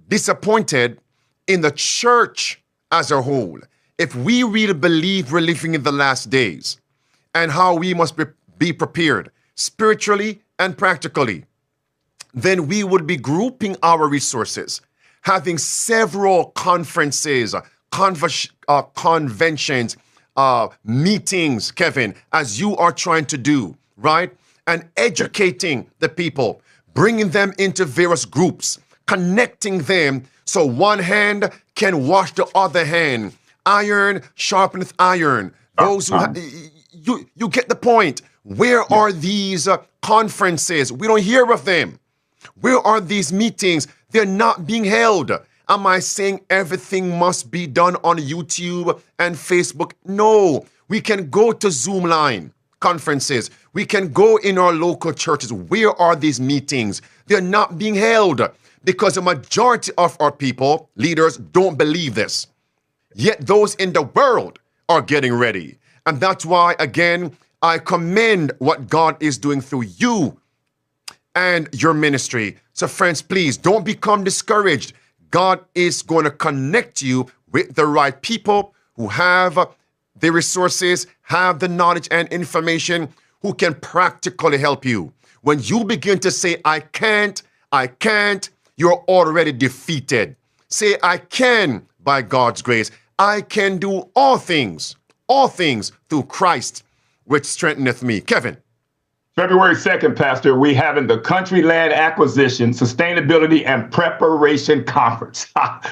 disappointed in the church as a whole. If we really believe we're living in the last days and how we must be prepared spiritually and practically, then we would be grouping our resources, having several conferences, conventions, meetings, Kevin, as you are trying to do, right? And educating the people, bringing them into various groups, connecting them so one hand can wash the other hand. Iron sharpeneth iron. Those who you get the point. Where are these conferences? We don't hear of them. Where are these meetings? They're not being held. Am I saying everything must be done on YouTube and Facebook? No. We can go to Zoom line conferences. We can go in our local churches. Where are these meetings? They're not being held because the majority of our people, leaders, don't believe this. Yet those in the world are getting ready. And that's why, again, I commend what God is doing through you and your ministry. So friends, please don't become discouraged. God is going to connect you with the right people who have the resources, have the knowledge and information, who can practically help you. When you begin to say, I can't, you're already defeated. Say, I can by God's grace. I can do all things through Christ, which strengtheneth me. Kevin. February 2nd, Pastor, we having the Country Land Acquisition, Sustainability, and Preparation Conference.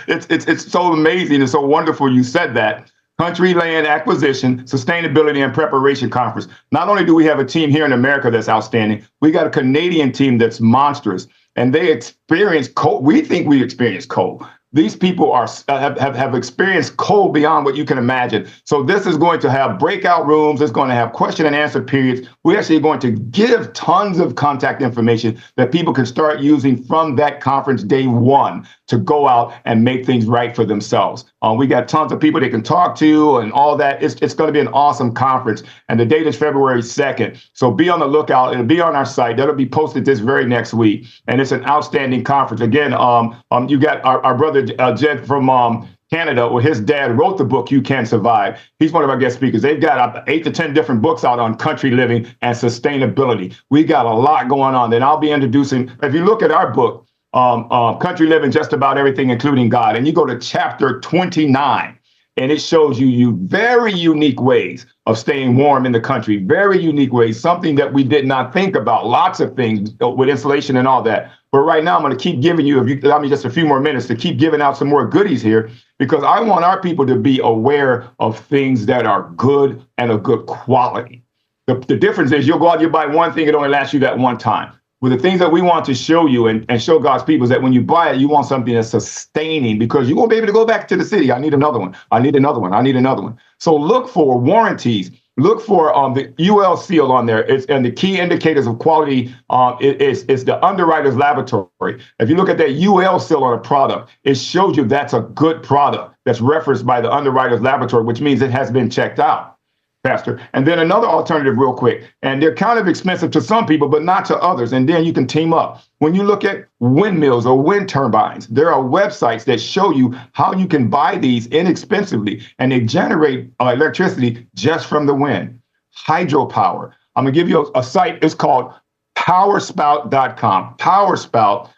It's so amazing and so wonderful you said that. Country Land Acquisition, Sustainability, and Preparation Conference. Not only do we have a team here in America that's outstanding, we got a Canadian team that's monstrous, and they experience cold. We think we experience cold. These people have experienced cold beyond what you can imagine. So this is going to have breakout rooms. It's going to have question and answer periods. We're actually going to give tons of contact information that people can start using from that conference day one to go out and make things right for themselves. We got tons of people they can talk to and all that. It's going to be an awesome conference. And the date is February 2nd. So be on the lookout. It'll be on our site. That'll be posted this very next week. And it's an outstanding conference. Again, you got our brother Jed from Canada, or his dad wrote the book, You Can Survive. He's one of our guest speakers. They've got 8 to 10 different books out on country living and sustainability. We got a lot going on. Then I'll be introducing, if you look at our book, Country Living, Just About Everything, Including God, and you go to chapter 29, and it shows you very unique ways of staying warm in the country, very unique ways, something that we did not think about, lots of things with insulation and all that. But right now, I'm going to keep giving you, if you allow me just a few more minutes, to keep giving out some more goodies here, because I want our people to be aware of things that are good and of good quality. The difference is you'll go out and you buy one thing, it only lasts you that one time. With the things that we want to show you and show God's people is that when you buy it, you want something that's sustaining, because you won't be able to go back to the city. I need another one. I need another one. I need another one. So look for warranties. Look for the UL seal on there. And the key indicators of quality is the underwriter's laboratory. If you look at that UL seal on a product, it shows you that's a good product that's referenced by the underwriter's laboratory, which means it has been checked out. Pastor. And then another alternative real quick, and they're kind of expensive to some people, but not to others. And then you can team up. When you look at windmills or wind turbines, there are websites that show you how you can buy these inexpensively, and they generate electricity just from the wind. Hydropower. I'm going to give you a site. It's called powerspout.com. Powerspout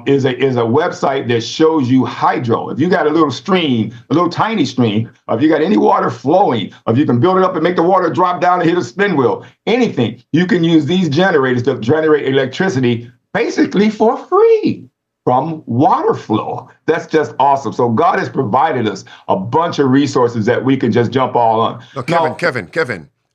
is a website that shows you hydro. If you got a little stream, a little tiny stream, if you got any water flowing, if you can build it up and make the water drop down and hit a spin wheel, anything, you can use these generators to generate electricity basically for free from water flow. That's just awesome. So God has provided us a bunch of resources that we can just jump all on. No, Kevin,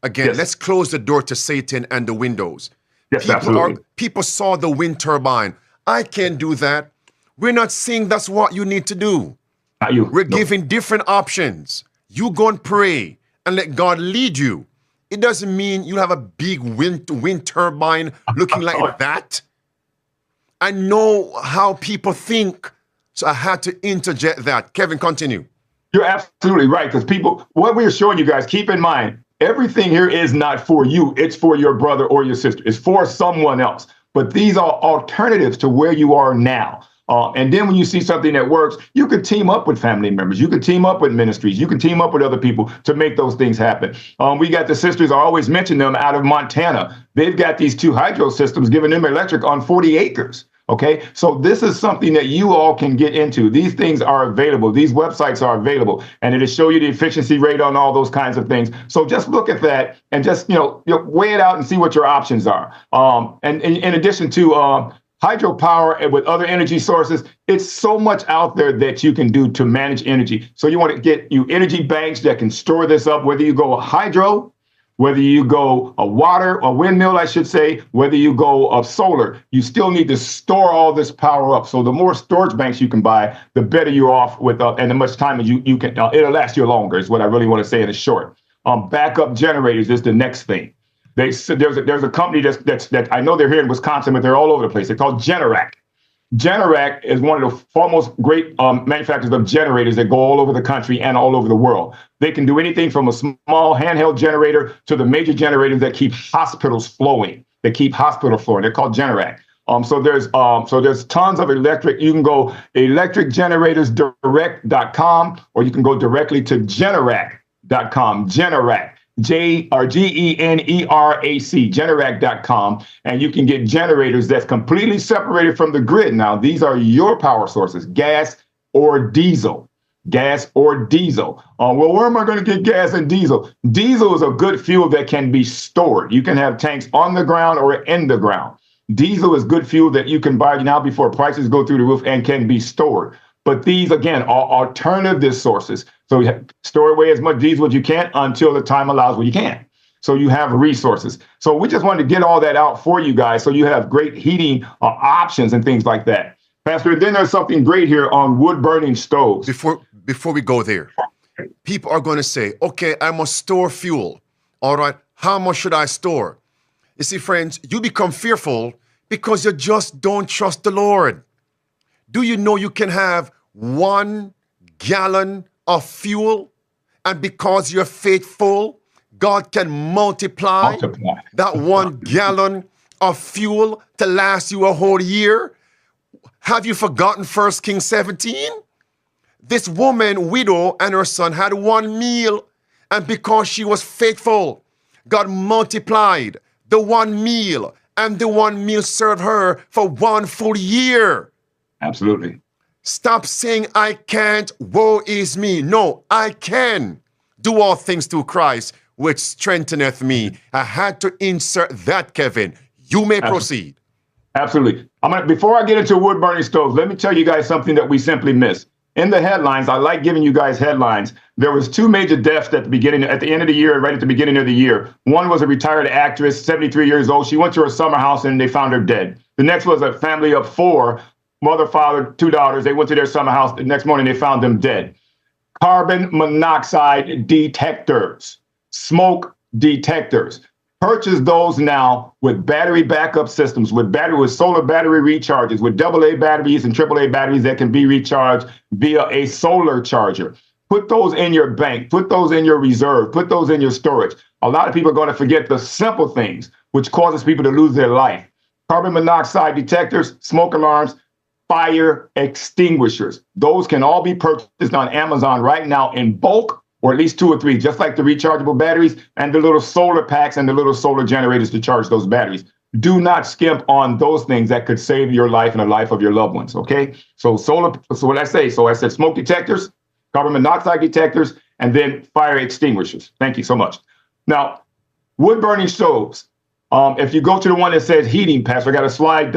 again, yes. Let's close the door to Satan and the windows. Yes, absolutely. People saw the wind turbine. I can't do that. We're not saying that's what you need to do. Not you. We're giving different options. You go and pray and let God lead you. It doesn't mean you have a big wind turbine looking like that. I know how people think, so I had to interject that. Kevin, continue. You're absolutely right, because what we're showing you guys, keep in mind, everything here is not for you. It's for your brother or your sister. It's for someone else. But these are alternatives to where you are now. And then when you see something that works, you could team up with family members. You could team up with ministries. You can team up with other people to make those things happen. We got the sisters, I always mention them, out of Montana. They've got these 2 hydro systems giving them electric on 40 acres. OK, so this is something that you all can get into. These things are available. These websites are available, and it'll show you the efficiency rate on all those kinds of things. So just look at that and just, weigh it out and see what your options are. And in addition to hydropower and with other energy sources, it's so much out there that you can do to manage energy. So you want to get you energy banks that can store this up, whether you go hydro, whether you go a windmill, I should say, whether you go solar, you still need to store all this power up. So the more storage banks you can buy, the better you're off with, and the much time as you can, it'll last you longer is what I really want to say in short. Backup generators is the next thing. There's a company that I know they're here in Wisconsin, but they're all over the place. They're called Generac. Generac is one of the foremost great manufacturers of generators that go all over the country and all over the world. They can do anything from a small handheld generator to the major generators that keep hospitals flowing. They're called Generac. So there's tons of electric. You can go electricgeneratorsdirect.com, or you can go directly to Generac.com. Generac. Generac, Generac.com, and you can get generators that's completely separated from the grid. Now, these are your power sources, gas or diesel. Well, where am I going to get gas and diesel? Diesel is a good fuel that can be stored. You can have tanks on the ground or in the ground. Diesel is good fuel that you can buy now before prices go through the roof and can be stored. But these, again, are alternative sources. So you store away as much diesel as you can until the time allows where you can. So you have resources. So we just wanted to get all that out for you guys so you have great heating options and things like that. Pastor, then there's something great here on wood burning stoves. Before we go there, people are going to say, okay, I must store fuel. All right, how much should I store? You see, friends, you become fearful because you just don't trust the Lord. Do you know you can have 1 gallon of fuel, and because you're faithful, God can multiply that 1 gallon of fuel to last you a whole year? Have you forgotten 1 Kings 17? This woman, widow, and her son had 1 meal, and because she was faithful, God multiplied the 1 meal, and the 1 meal served her for 1 full year. Absolutely. Stop saying, I can't, woe is me. No, I can do all things through Christ, which strengtheneth me. I had to insert that, Kevin. You may proceed. Absolutely. Before I get into wood burning stoves, let me tell you guys something that we simply miss. In the headlines, I like giving you guys headlines. There was 2 major deaths at the end of the year, right at the beginning of the year. One was a retired actress, 73 years old. She went to her summer house and they found her dead. The next was a family of 4, mother, father, 2 daughters. They went to their summer house. The next morning, they found them dead. Carbon monoxide detectors, smoke detectors. Purchase those now with battery backup systems, with solar battery recharges, with AA batteries and AAA batteries that can be recharged via a solar charger. Put those in your bank, put those in your reserve, put those in your storage. A lot of people are going to forget the simple things, which causes people to lose their life. Carbon monoxide detectors, smoke alarms, fire extinguishers. Those can all be purchased on Amazon right now in bulk, or at least 2 or 3, just like the rechargeable batteries and the little solar packs and the little solar generators to charge those batteries. Do not skimp on those things that could save your life and the life of your loved ones, okay? So what I say? So I said smoke detectors, carbon monoxide detectors, and then fire extinguishers. Thank you so much. Now, wood burning stoves. If you go to the one that says heating, Pastor, I got a slide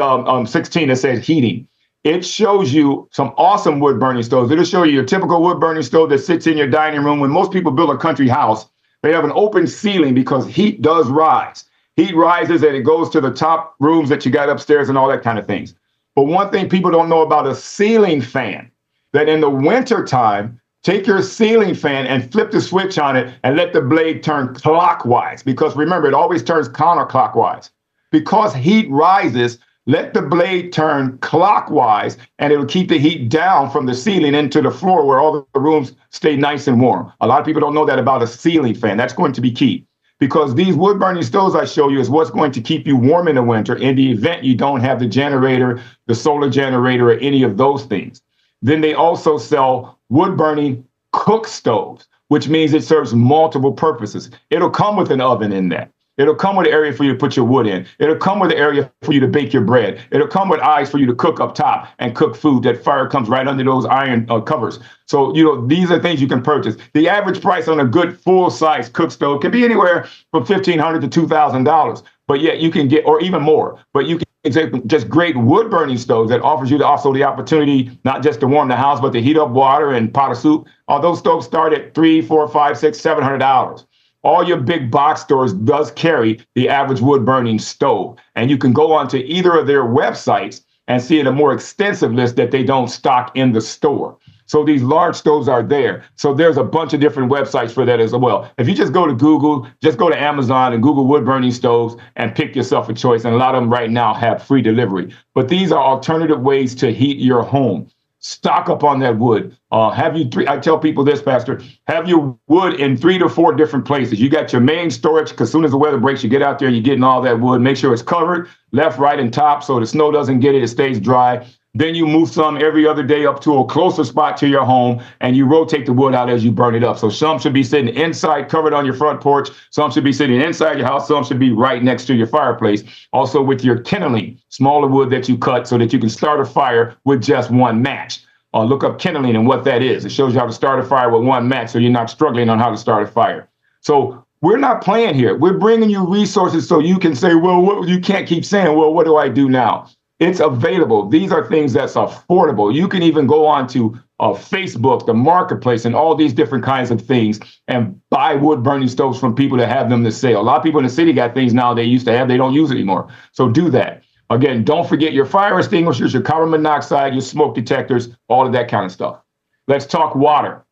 16 that says heating. It shows you some awesome wood burning stoves. It'll show you your typical wood burning stove that sits in your dining room. When most people build a country house, they have an open ceiling because heat does rise. Heat rises and it goes to the top rooms that you got upstairs and all that kind of things. But one thing people don't know about a ceiling fan, that in the winter time, take your ceiling fan and flip the switch on it and let the blade turn clockwise. Because remember, it always turns counterclockwise. Because heat rises, let the blade turn clockwise and it'll keep the heat down from the ceiling into the floor where all the rooms stay nice and warm. A lot of people don't know that about a ceiling fan. That's going to be key because these wood burning stoves I show you is what's going to keep you warm in the winter in the event you don't have the generator, the solar generator, or any of those things. Then they also sell wood burning cook stoves, which means it serves multiple purposes. It'll come with an oven in there. It'll come with an area for you to put your wood in. It'll come with an area for you to bake your bread. It'll come with eyes for you to cook up top and cook food. That fire comes right under those iron covers. So, these are things you can purchase. The average price on a good full-size cook stove can be anywhere from $1,500 to $2,000. But yet you can get, or even more, but you can get just great wood burning stoves that offers you also the opportunity not just to warm the house, but to heat up water and pot of soup. Those stoves start at $300, $400, $500, $600, $700. All your big box stores does carry the average wood burning stove. And you can go onto either of their websites and see a more extensive list that they don't stock in the store. So these large stoves are there. So there's a bunch of different websites for that as well. If you just go to Google, just go to Amazon and Google wood burning stoves and pick yourself a choice. And a lot of them right now have free delivery. But these are alternative ways to heat your home. Stock up on that wood. I tell people this, Pastor, have your wood in 3 to 4 different places. You got your main storage, because as soon as the weather breaks, you get out there and you're getting all that wood. Make sure it's covered left, right, and top so the snow doesn't get it. It stays dry. Then you move some every other day up to a closer spot to your home, and you rotate the wood out as you burn it up. So some should be sitting inside, covered on your front porch. Some should be sitting inside your house. Some should be right next to your fireplace. Also with your kindling, smaller wood that you cut so that you can start a fire with just one match. Look up kindling and what that is. It shows you how to start a fire with one match so you're not struggling on how to start a fire. So we're not playing here. We're bringing you resources so you can say, well, you can't keep saying, well, what do I do now? It's available. These are things that's affordable. You can even go on to Facebook, the marketplace, and all these different kinds of things and buy wood burning stoves from people that have them to sale. A lot of people in the city got things now they used to have. They don't use it anymore. So do that. Again, don't forget your fire extinguishers, your carbon monoxide, your smoke detectors, all of that kind of stuff. Let's talk water.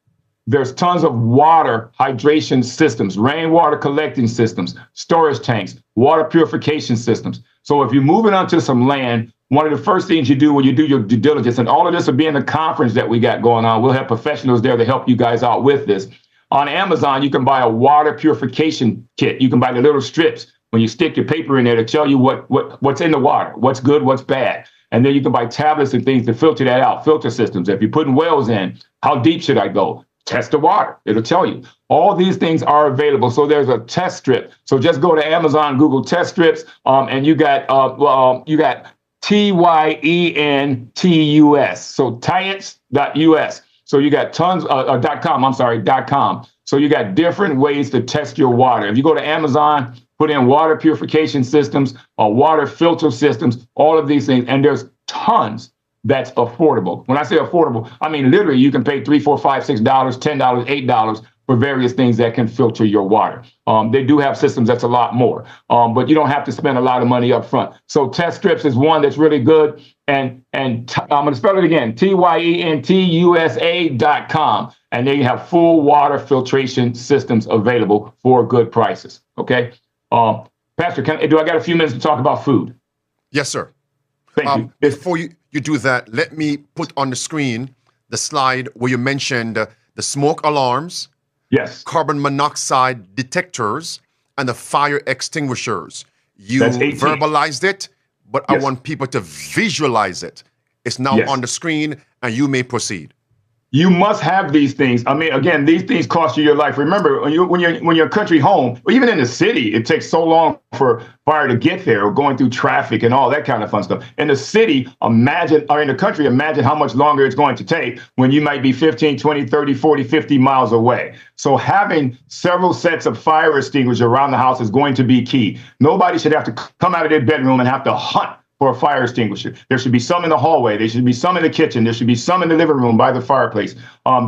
There's tons of water hydration systems, rainwater collecting systems, storage tanks, water purification systems. So if you're moving onto some land, one of the first things you do when you do your due diligence, and all of this will be in the conference that we got going on. We'll have professionals there to help you guys out with this. On Amazon, you can buy a water purification kit. You can buy the little strips. When you stick your paper in there to tell you what's in the water, what's good, what's bad. And then you can buy tablets and things to filter that out, filter systems. If you're putting wells in, how deep should I go? Test the water. It'll tell you. All these things are available. So there's a test strip. So just go to Amazon, Google test strips, and you got TYENTUS. So Tients.us. So you got tons, .com. So you got different ways to test your water. If you go to Amazon, put in water purification systems, water filter systems, all of these things, and there's tons that's affordable. When I say affordable, I mean literally you can pay $3, $4, $5, $6, $10, $8 for various things that can filter your water. They do have systems that's a lot more, but you don't have to spend a lot of money up front. So test strips is one that's really good. And I'm going to spell it again, TYENTUSA.com. And there you have full water filtration systems available for good prices. Okay. Pastor, do I got a few minutes to talk about food? Yes, sir. Thank you. Before you do that, let me put on the screen the slide where you mentioned the smoke alarms, yes, carbon monoxide detectors, and the fire extinguishers. You That's 18. verbalized it, but Yes. I want people to visualize it. It's now Yes. on the screen, and you may proceed. You must have these things. I mean, again, these things cost you your life. Remember, when you're country home, or even in the city, it takes so long for fire to get there, or going through traffic and all that kind of fun stuff. In the city, in the country, imagine how much longer it's going to take when you might be 15, 20, 30, 40, 50 miles away. So having several sets of fire extinguishers around the house is going to be key. Nobody should have to come out of their bedroom and have to hunt for a fire extinguisher. There should be some in the hallway. There should be some in the kitchen. There should be some in the living room by the fireplace.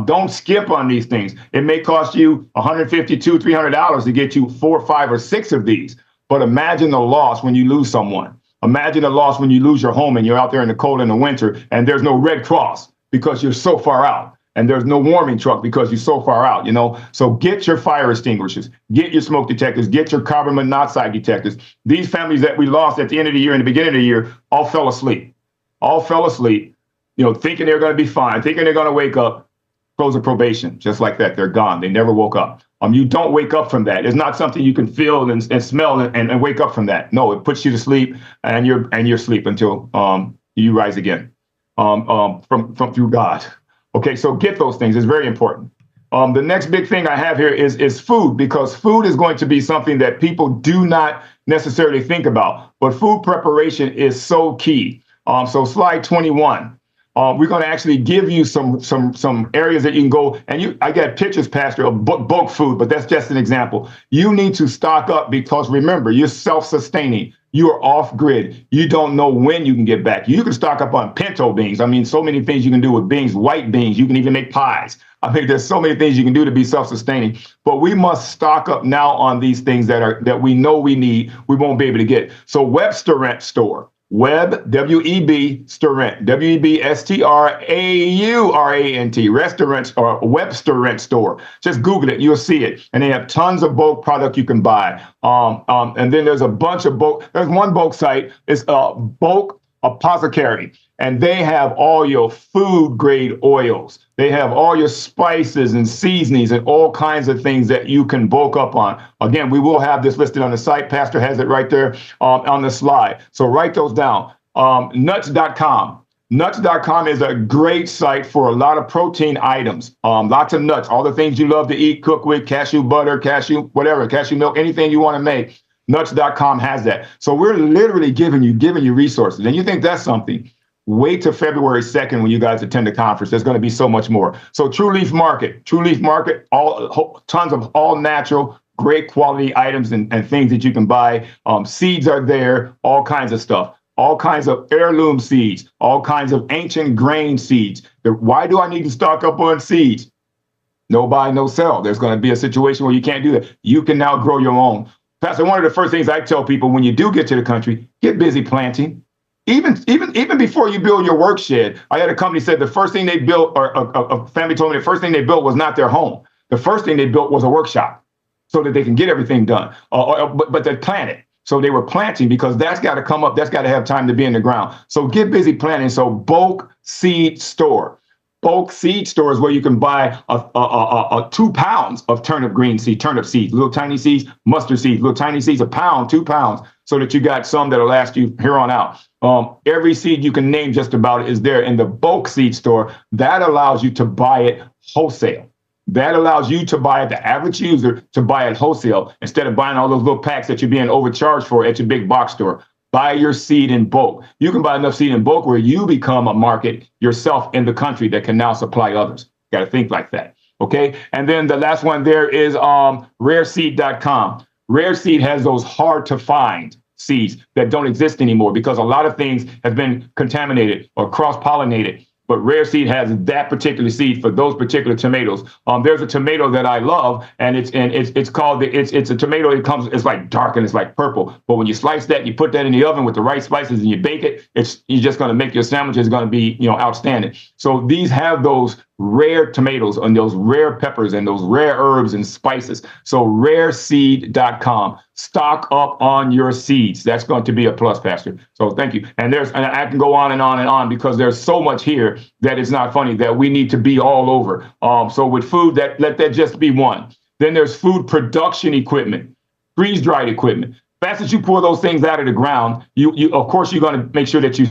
Don't skip on these things. It may cost you $150, $200, $300 to get you 4, 5, or 6 of these. But imagine the loss when you lose someone. Imagine the loss when you lose your home and you're out there in the cold in the winter and there's no Red Cross because you're so far out. And there's no warming truck because you're so far out, So get your fire extinguishers, get your smoke detectors, get your carbon monoxide detectors. These families that we lost at the end of the year and the beginning of the year all fell asleep, thinking they're going to be fine, thinking they're going to wake up, close of probation, just like that. They're gone. They never woke up. You don't wake up from that. It's not something you can feel and smell and wake up from that. No, it puts you to sleep and you're asleep until you rise again from through God. Okay, so get those things. It's very important. The next big thing I have here is food, because food is going to be something that people do not necessarily think about. But food preparation is so key. So slide 21. We're going to actually give you some areas that you can go. And I got pictures, Pastor, of bulk food, but that's just an example. You need to stock up because remember, you're self-sustaining. You are off grid. You don't know when you can get back. You can stock up on pinto beans. I mean, so many things you can do with beans, white beans. You can even make pies. I mean, there's so many things you can do to be self-sustaining. But we must stock up now on these things that we know we need. We won't be able to get. So Websterant store. Web, W-E-B, Sterant, W-E-B-S-T-R-A-U-R-A-N-T, restaurants or Websterant store. Just Google it, you'll see it. And they have tons of bulk product you can buy. And then there's a bunch of bulk. There's one bulk site, it's Bulk Apothecary, and they have all your food grade oils. They have all your spices and seasonings and all kinds of things that you can bulk up on. Again, we will have this listed on the site. Pastor has it right there on the slide. So write those down. Nuts.com. Nuts.com is a great site for a lot of protein items. Lots of nuts, all the things you love to eat, cook with, cashew butter, cashew milk, anything you want to make. Nuts.com has that. So we're literally giving you resources. And you think that's something? Wait till February 2nd when you guys attend the conference. There's going to be so much more. So True Leaf Market, tons of all natural, great quality items and things that you can buy. Seeds are there, all kinds of stuff, all kinds of heirloom seeds, all kinds of ancient grain seeds. Why do I need to stock up on seeds? No buy, no sell. There's going to be a situation where you can't do that. You can now grow your own. Pastor, one of the first things I tell people when you do get to the country, get busy planting. Even before you build your work shed, I had a company said the first thing they built, or a family told me the first thing they built was not their home. The first thing they built was a workshop so that they can get everything done. But they planted. So they were planting because that's got to come up. That's got to have time to be in the ground. So get busy planting. So bulk seed store. Bulk seed store is where you can buy 2 pounds of turnip seeds, little tiny seeds, mustard seeds, little tiny seeds, a pound, 2 pounds, so that you got some that'll last you here on out. Every seed you can name just about is there in the bulk seed store. That allows you to buy it wholesale. That allows you to buy it, the average user, to buy it wholesale instead of buying all those little packs that you're being overcharged for at your big box store. Buy your seed in bulk. You can buy enough seed in bulk where you become a market yourself in the country that can now supply others. Got to think like that. Okay. And then the last one there is rareseed.com. Rare Seed has those hard to find seeds that don't exist anymore because a lot of things have been contaminated or cross-pollinated. But Rare Seed has that particular seed for those particular tomatoes. There's a tomato that I love, and it's a tomato. It's like dark and it's like purple. But when you slice that, you put that in the oven with the right spices and you bake it. You're just going to make your sandwiches going to be outstanding. So these have those rare tomatoes and those rare peppers and those rare herbs and spices. So rareseed.com. Stock up on your seeds. That's going to be a plus, Pastor. So thank you. And I can go on and on and on because there's so much here that it's not funny that we need to be all over. So with food, let that just be one. Then there's food production equipment, freeze-dried equipment. Fast as you pour those things out of the ground, you of course, you're going to make sure that you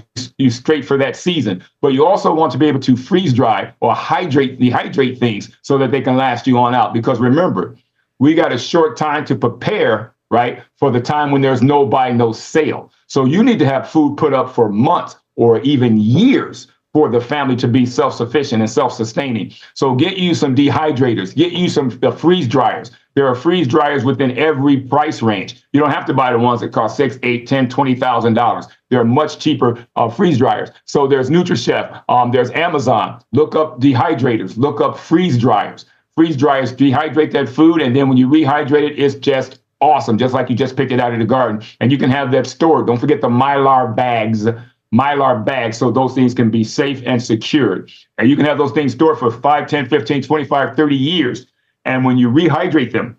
straight for that season. But you also want to be able to freeze dry or dehydrate things so that they can last you on out. Because remember, we got a short time to prepare, right, for the time when there's no buy, no sale. So you need to have food put up for months or even years for the family to be self-sufficient and self-sustaining. So get you some dehydrators, get you some freeze dryers. There are freeze dryers within every price range. You don't have to buy the ones that cost $6, $8, $10, $20,000. There are much cheaper freeze dryers. So there's NutriChef, there's Amazon. Look up dehydrators, look up freeze dryers. Freeze dryers dehydrate that food, and then when you rehydrate it, it's just awesome, just like you just picked it out of the garden. And you can have that stored. Don't forget the Mylar bags, so those things can be safe and secured. And you can have those things stored for 5, 10, 15, 25, 30 years. And when you rehydrate them,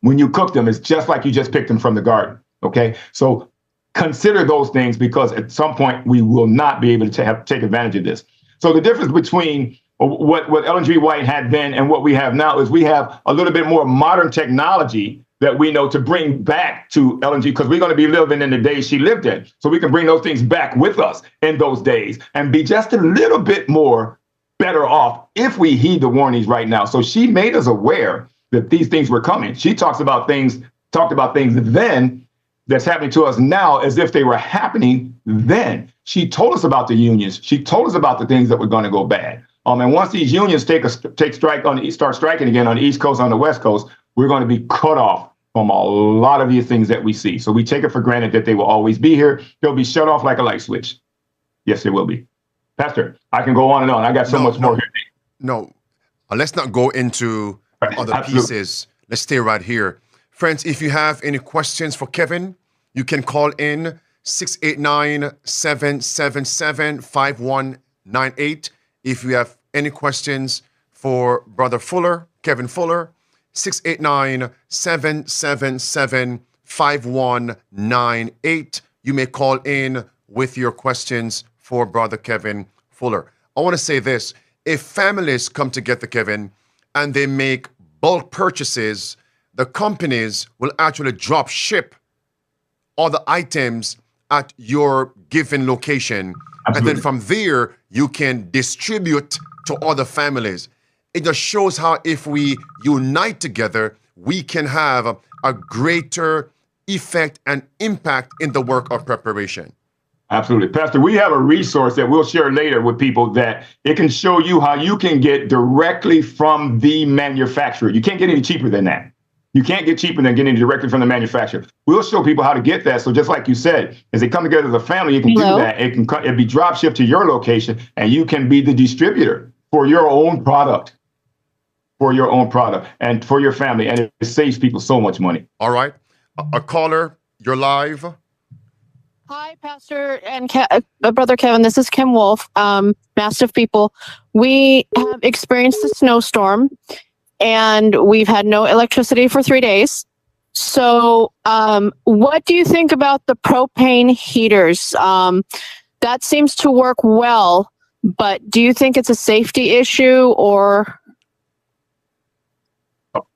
when you cook them, it's just like you just picked them from the garden. Okay, so consider those things because at some point we will not be able to take advantage of this. So the difference between what Ellen G. White had then and what we have now is we have a little bit more modern technology that we know to bring back to Ellen G, because we're going to be living in the days she lived in. So we can bring those things back with us in those days and be just a little bit more better off if we heed the warnings right now. So she made us aware that these things were coming. She talked about things then that's happening to us now as if they were happening then. She told us about the unions. She told us about the things that were going to go bad. And once these unions start striking again on the East Coast, on the West Coast, we're going to be cut off from a lot of these things that we see. So we take it for granted that they will always be here. They'll be shut off like a light switch. Yes, they will be. Pastor, I can go on and on. I got so much more here. No, let's not go into other pieces. Let's stay right here. Friends, if you have any questions for Kevin, you can call in 689-777-5198. If you have any questions for Brother Fuller, Kevin Fuller, 689-777-5198. You may call in with your questions for Brother Kevin Fuller. I want to say this. If families come together, Kevin, and they make bulk purchases, the companies will actually drop ship all the items at your given location. Absolutely. And then from there, you can distribute to other families. It just shows how if we unite together, we can have a greater effect and impact in the work of preparation. Absolutely. Pastor, we have a resource that we'll share later with people that it can show you how you can get directly from the manufacturer. You can't get any cheaper than that. You can't get cheaper than getting directly from the manufacturer. We'll show people how to get that. So just like you said, as they come together as a family, you can do that. It'll be drop shipped to your location, and you can be the distributor for your own product. And for your family. And it saves people so much money. All right. A caller, you're live. Hi, Pastor and Brother Kevin. This is Kim Wolf, Mastiff People. We have experienced a snowstorm, and we've had no electricity for 3 days. So what do you think about the propane heaters? That seems to work well, but do you think it's a safety issue or?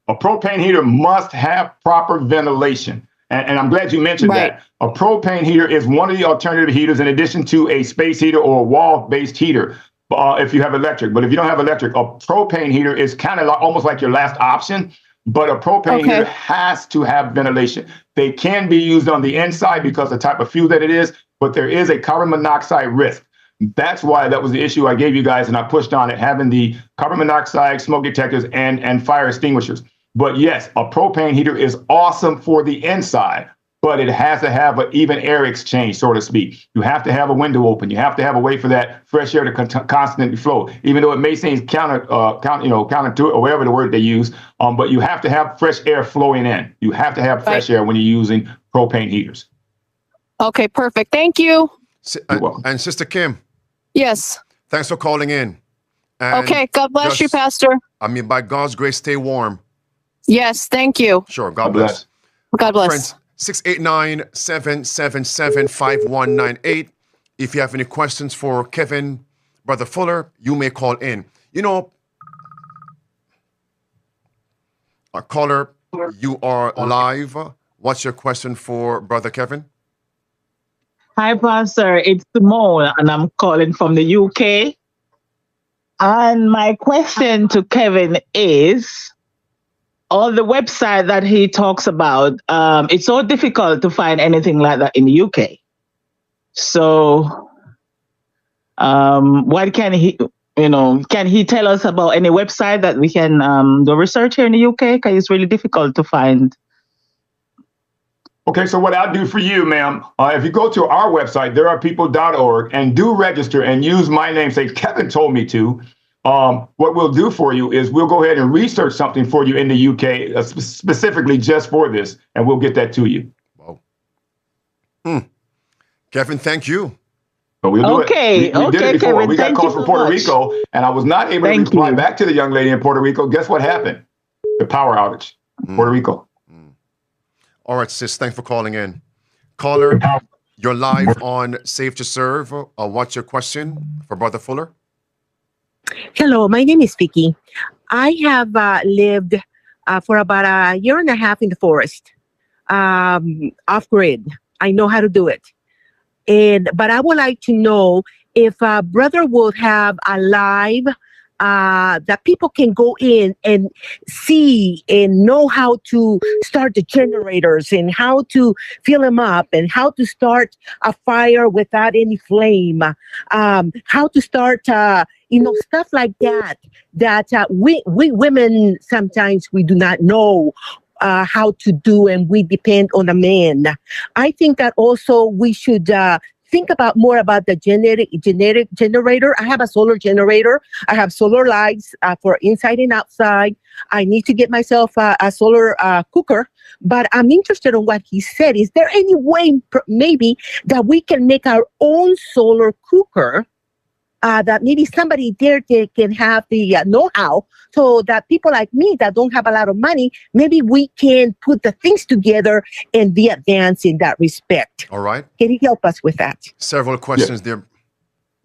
A propane heater must have proper ventilation. And I'm glad you mentioned that. A propane heater is one of the alternative heaters in addition to a space heater or a wall-based heater if you have electric. But if you don't have electric, a propane heater is kind of almost like your last option. But a propane heater has to have ventilation. They can be used on the inside because of the type of fuel that it is, but there is a carbon monoxide risk. That's why that was the issue I gave you guys, and I pushed on it, having the carbon monoxide smoke detectors and fire extinguishers. But yes, a propane heater is awesome for the inside, but it has to have an even air exchange, so to speak. You have to have a window open. You have to have a way for that fresh air to constantly flow, even though it may seem counter to it, or whatever the word they use. But you have to have fresh air flowing in. You have to have fresh air when you're using propane heaters. Okay, perfect. Thank you. And Sister Kim. Yes. Thanks for calling in. And okay, God bless you, Pastor. I mean, by God's grace, stay warm. Yes, thank you. Sure, God bless. God bless. Friends, 689-777-5198. If you have any questions for Kevin, Brother Fuller, you may call in. You know, a caller, you are live. What's your question for Brother Kevin? Hi, Pastor. It's Simone, and I'm calling from the UK. And my question to Kevin is, on the website that he talks about, it's so difficult to find anything like that in the UK. So what can he, can he tell us about any website that we can do research here in the UK? Because it's really difficult to find. Okay, so what I'll do for you, ma'am, if you go to our website, therearepeople.org, and do register and use my name, say Kevin told me to, what we'll do for you is we'll go ahead and research something for you in the UK, specifically just for this, and we'll get that to you. Wow. Kevin, thank you. But we'll do it. We did it before. Kevin, we got calls from Puerto Rico, and I was not able to reply back to the young lady in Puerto Rico. Guess what happened? The power outage in Puerto Rico. All right, sis, thanks for calling in. Caller, you're live on Safe to Serve. What's your question for Brother Fuller? Hello, my name is Vicky. I have lived for about a year and a half in the forest, off-grid. I know how to do it. But I would like to know if Brother would have a live that people can go in and see and know how to start the generators and how to fill them up and how to start a fire without any flame, how to start, stuff like that, we women, sometimes we do not know how to do, and we depend on a man. I think that also we should think more about the genetic generator. I have a solar generator. I have solar lights for inside and outside. I need to get myself a solar cooker, but I'm interested in what he said. Is there any way maybe that we can make our own solar cooker that maybe somebody there can have the know-how, so that people like me that don't have a lot of money, maybe we can put the things together and be advanced in that respect. All right. Can you help us with that? Several questions there.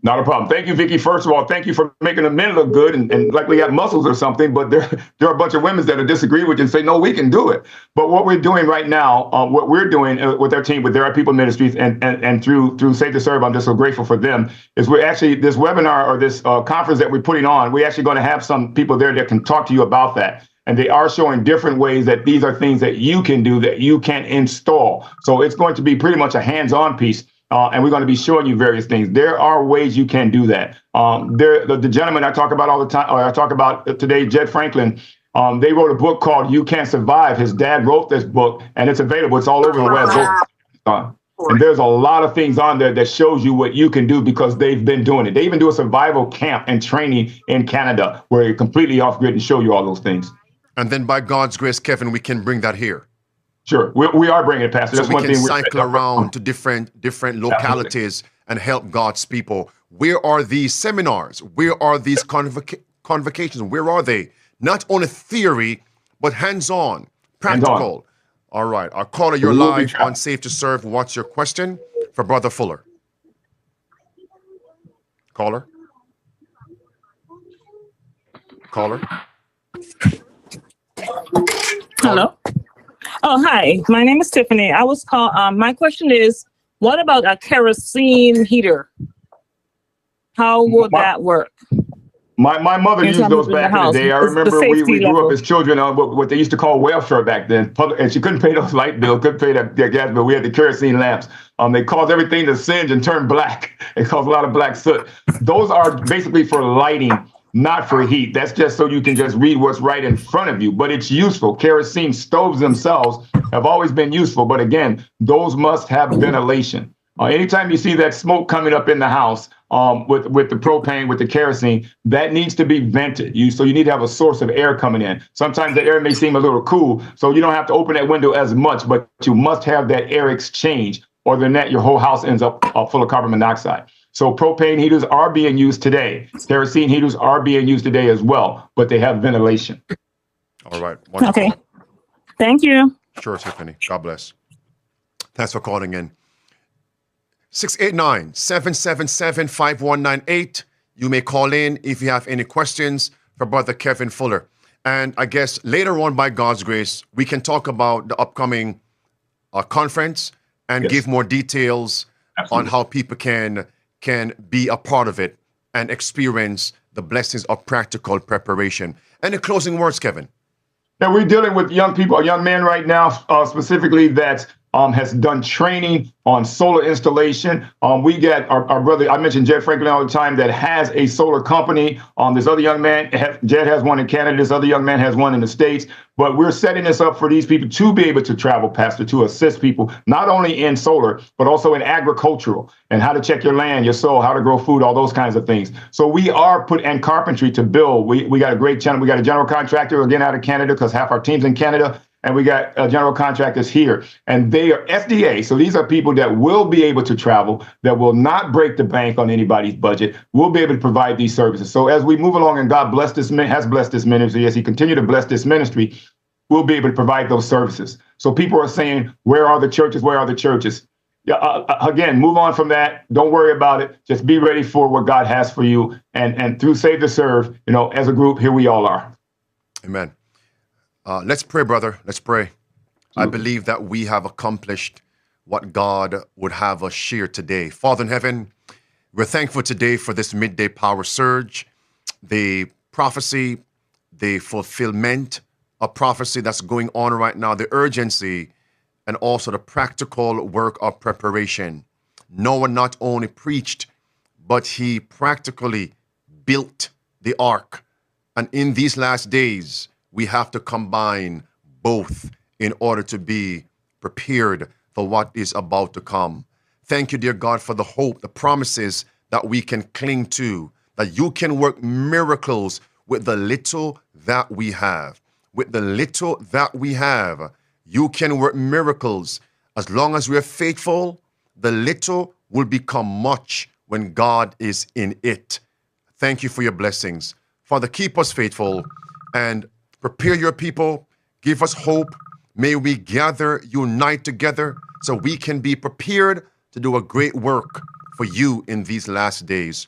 Not a problem. Thank you, Vicky. First of all, thank you for making the men look good and like we got muscles or something, but there are a bunch of women that will disagree with you and say, no, we can do it. But what we're doing right now, what we're doing with our team, with There Are People Ministries and through Safe to Serve, I'm just so grateful for them, is we're actually, this webinar or this conference that we're putting on, we're actually going to have some people there that can talk to you about that. And they are showing different ways that these are things that you can do, that you can install. So it's going to be pretty much a hands-on piece. And we're going to be showing you various things. There are ways you can do that. The gentleman I talk about all the time, or I talk about today, Jed Franklin, they wrote a book called You Can't Survive. His dad wrote this book, and it's available. It's all over the web. And there's a lot of things on there that shows you what you can do because they've been doing it. They even do a survival camp and training in Canada where you're completely off-grid and show you all those things. And then by God's grace, Kevin, we can bring that here. Sure, we are bringing it, Pastor. So That's we one can thing cycle around to different localities and help God's people. Where are these seminars? Where are these convocations? Where are they? Not only theory, but hands-on, practical. All right, our caller, you're live on Safe to Serve. What's your question for Brother Fuller? Caller? Hello. Oh, hi. My name is Tiffany. I was called. My question is, what about a kerosene heater? How would that work? My mother used those back in the day. I remember we grew up as children on what they used to call welfare back then. And she couldn't pay those light bills, couldn't pay that gas bill. We had the kerosene lamps. They caused everything to singe and turn black. It caused a lot of black soot. Those are basically for lighting, not for heat. That's just so you can just read what's right in front of you. But it's useful. Kerosene stoves themselves have always been useful. But again, those must have ventilation. Anytime you see that smoke coming up in the house with the propane, with the kerosene, that needs to be vented. So you need to have a source of air coming in. Sometimes the air may seem a little cool, so you don't have to open that window as much, but you must have that air exchange, or than that, your whole house ends up full of carbon monoxide. So propane heaters are being used today. Kerosene heaters are being used today as well, but they have ventilation. All right. Wonderful. Okay. Thank you. Sure, Tiffany. God bless. Thanks for calling in. 689-777-5198. You may call in if you have any questions for Brother Kevin Fuller. And I guess later on, by God's grace, we can talk about the upcoming conference and give more details on how people can be a part of it and experience the blessings of practical preparation. And the closing words, Kevin. Now, we're dealing with young people, a young man right now specifically that has done training on solar installation. We got our brother, I mentioned Jed Franklin all the time, that has a solar company. This other young man, Jed has one in Canada. This other young man has one in the States. But we're setting this up for these people to be able to travel, Pastor, to assist people, not only in solar, but also in agricultural and how to check your land, your soil, how to grow food, all those kinds of things. So we are and carpentry to build. We got a great channel. We got a general contractor, again, out of Canada, because half our team's in Canada. And we got general contractors here, and they are FDA. So these are people that will be able to travel, that will not break the bank on anybody's budget, will be able to provide these services. So as we move along and God has blessed this ministry, as he continue to bless this ministry, we'll be able to provide those services. So people are saying, where are the churches? Where are the churches? Again, move on from that. Don't worry about it. Just be ready for what God has for you. And through Save to Serve, as a group, here we all are. Amen. Let's pray, brother. Let's pray. I believe that we have accomplished what God would have us share today. Father in heaven, we're thankful today for this midday power surge, the prophecy, the fulfillment of prophecy that's going on right now, the urgency, and also the practical work of preparation. Noah not only preached, but he practically built the ark. And in these last days, we have to combine both in order to be prepared for what is about to come. Thank you, dear God, for the hope, the promises that we can cling to, that you can work miracles with the little that we have. With the little that we have, you can work miracles. As long as we are faithful, the little will become much when God is in it. Thank you for your blessings. Father, keep us faithful and prepare your people. Give us hope. May we gather, unite together so we can be prepared to do a great work for you in these last days.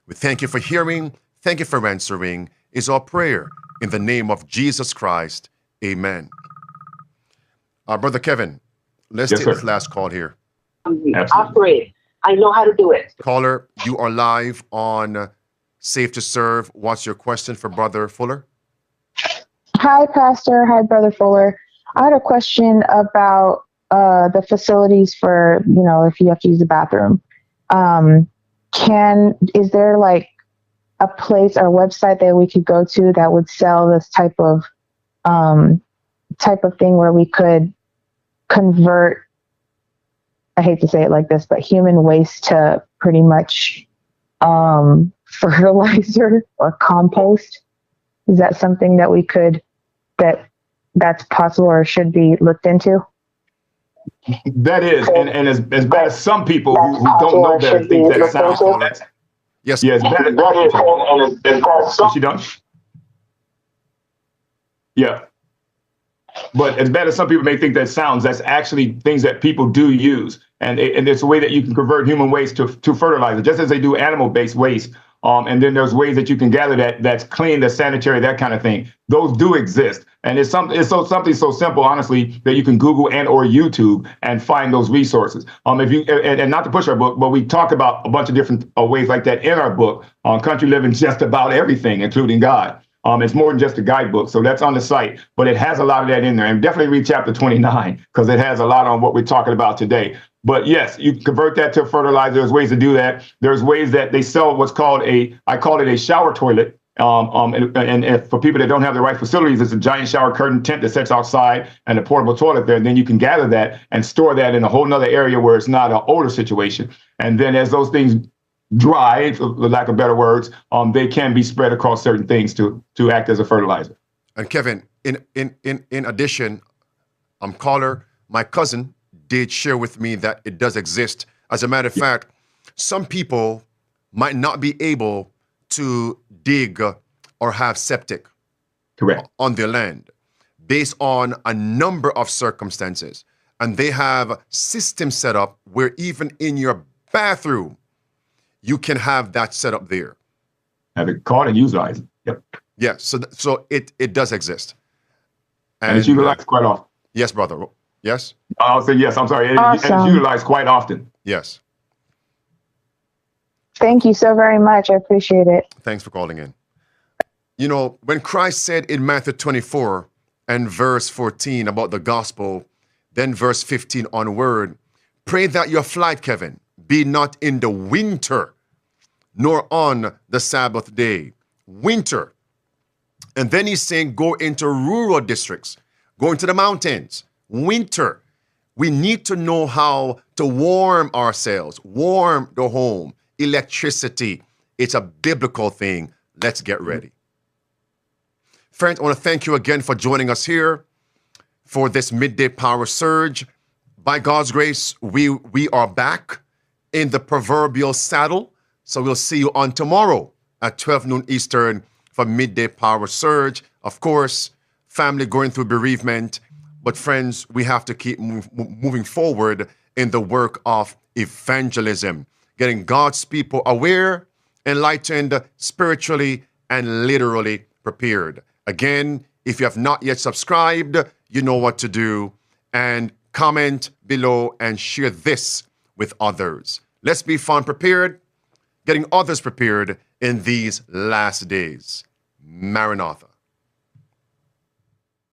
We thank you for hearing. Thank you for answering is our prayer in the name of Jesus Christ. Amen. Brother Kevin, let's take this last call here. Operate. I know how to do it. Caller, you are live on Safe to Serve. What's your question for Brother Fuller? Hi, Pastor. Hi, Brother Fuller. I had a question about the facilities for, if you have to use the bathroom. Is there like a place or website that we could go to that would sell this type of thing where we could convert, I hate to say it like this, but human waste to pretty much fertilizer or compost? Is that something that we could, that's possible or should be looked into? That is, and as bad as some people who don't know better think that sounds. Yes. Yes. That is, is she done? Yeah. But as bad as some people may think that sounds, that's actually things that people do use. And it's a way that you can convert human waste to fertilizer, just as they do animal-based waste. And then there's ways that you can gather that's clean, that's sanitary, that kind of thing. Those do exist. And it's something so simple, honestly, that you can Google and or YouTube and find those resources. If you and not to push our book, but we talk about a bunch of different ways like that in our book on country living, just about everything, including God. It's more than just a guidebook, so that's on the site, but it has a lot of that in there. And definitely read chapter 29, because it has a lot on what we're talking about today. But yes, you can convert that to fertilizer. There's ways to do that. There's ways that they sell what's called I call it a shower toilet. And for people that don't have the right facilities, it's a giant shower curtain tent that sits outside and a portable toilet there. And then you can gather that and store that in a whole nother area where it's not an odor situation. And then as those things dry, for lack of better words, they can be spread across certain things to act as a fertilizer. And Kevin, in addition, caller, my cousin did share with me that it does exist. As a matter of fact, some people might not be able to dig or have septic on their land based on a number of circumstances. And they have systems set up where even in your bathroom, you can have that set up there. Have it caught and utilized. Yep. Yeah, so it does exist. And it's utilized quite often. Yes, brother. Yes? I'll say yes, I'm sorry. Awesome. It's utilized quite often. Yes. Thank you so very much. I appreciate it. Thanks for calling in. You know, when Christ said in Matthew 24 and verse 14 about the gospel, then verse 15 onward, pray that your flight, Kevin, be not in the winter, nor on the Sabbath day. Winter. And then he's saying go into rural districts, go into the mountains. Winter. We need to know how to warm ourselves, warm the home. Electricity. It's a biblical thing. Let's get ready. Friends, I want to thank you again for joining us here for this midday power surge. By God's grace, we are back in the proverbial saddle. So we'll see you on tomorrow at 12 noon Eastern for midday power surge. Of course, family going through bereavement. But friends, we have to keep moving forward in the work of evangelism, getting God's people aware, enlightened, spiritually, and literally prepared. Again, if you have not yet subscribed, you know what to do. And comment below and share this with others. Let's be found prepared, getting others prepared in these last days. Maranatha.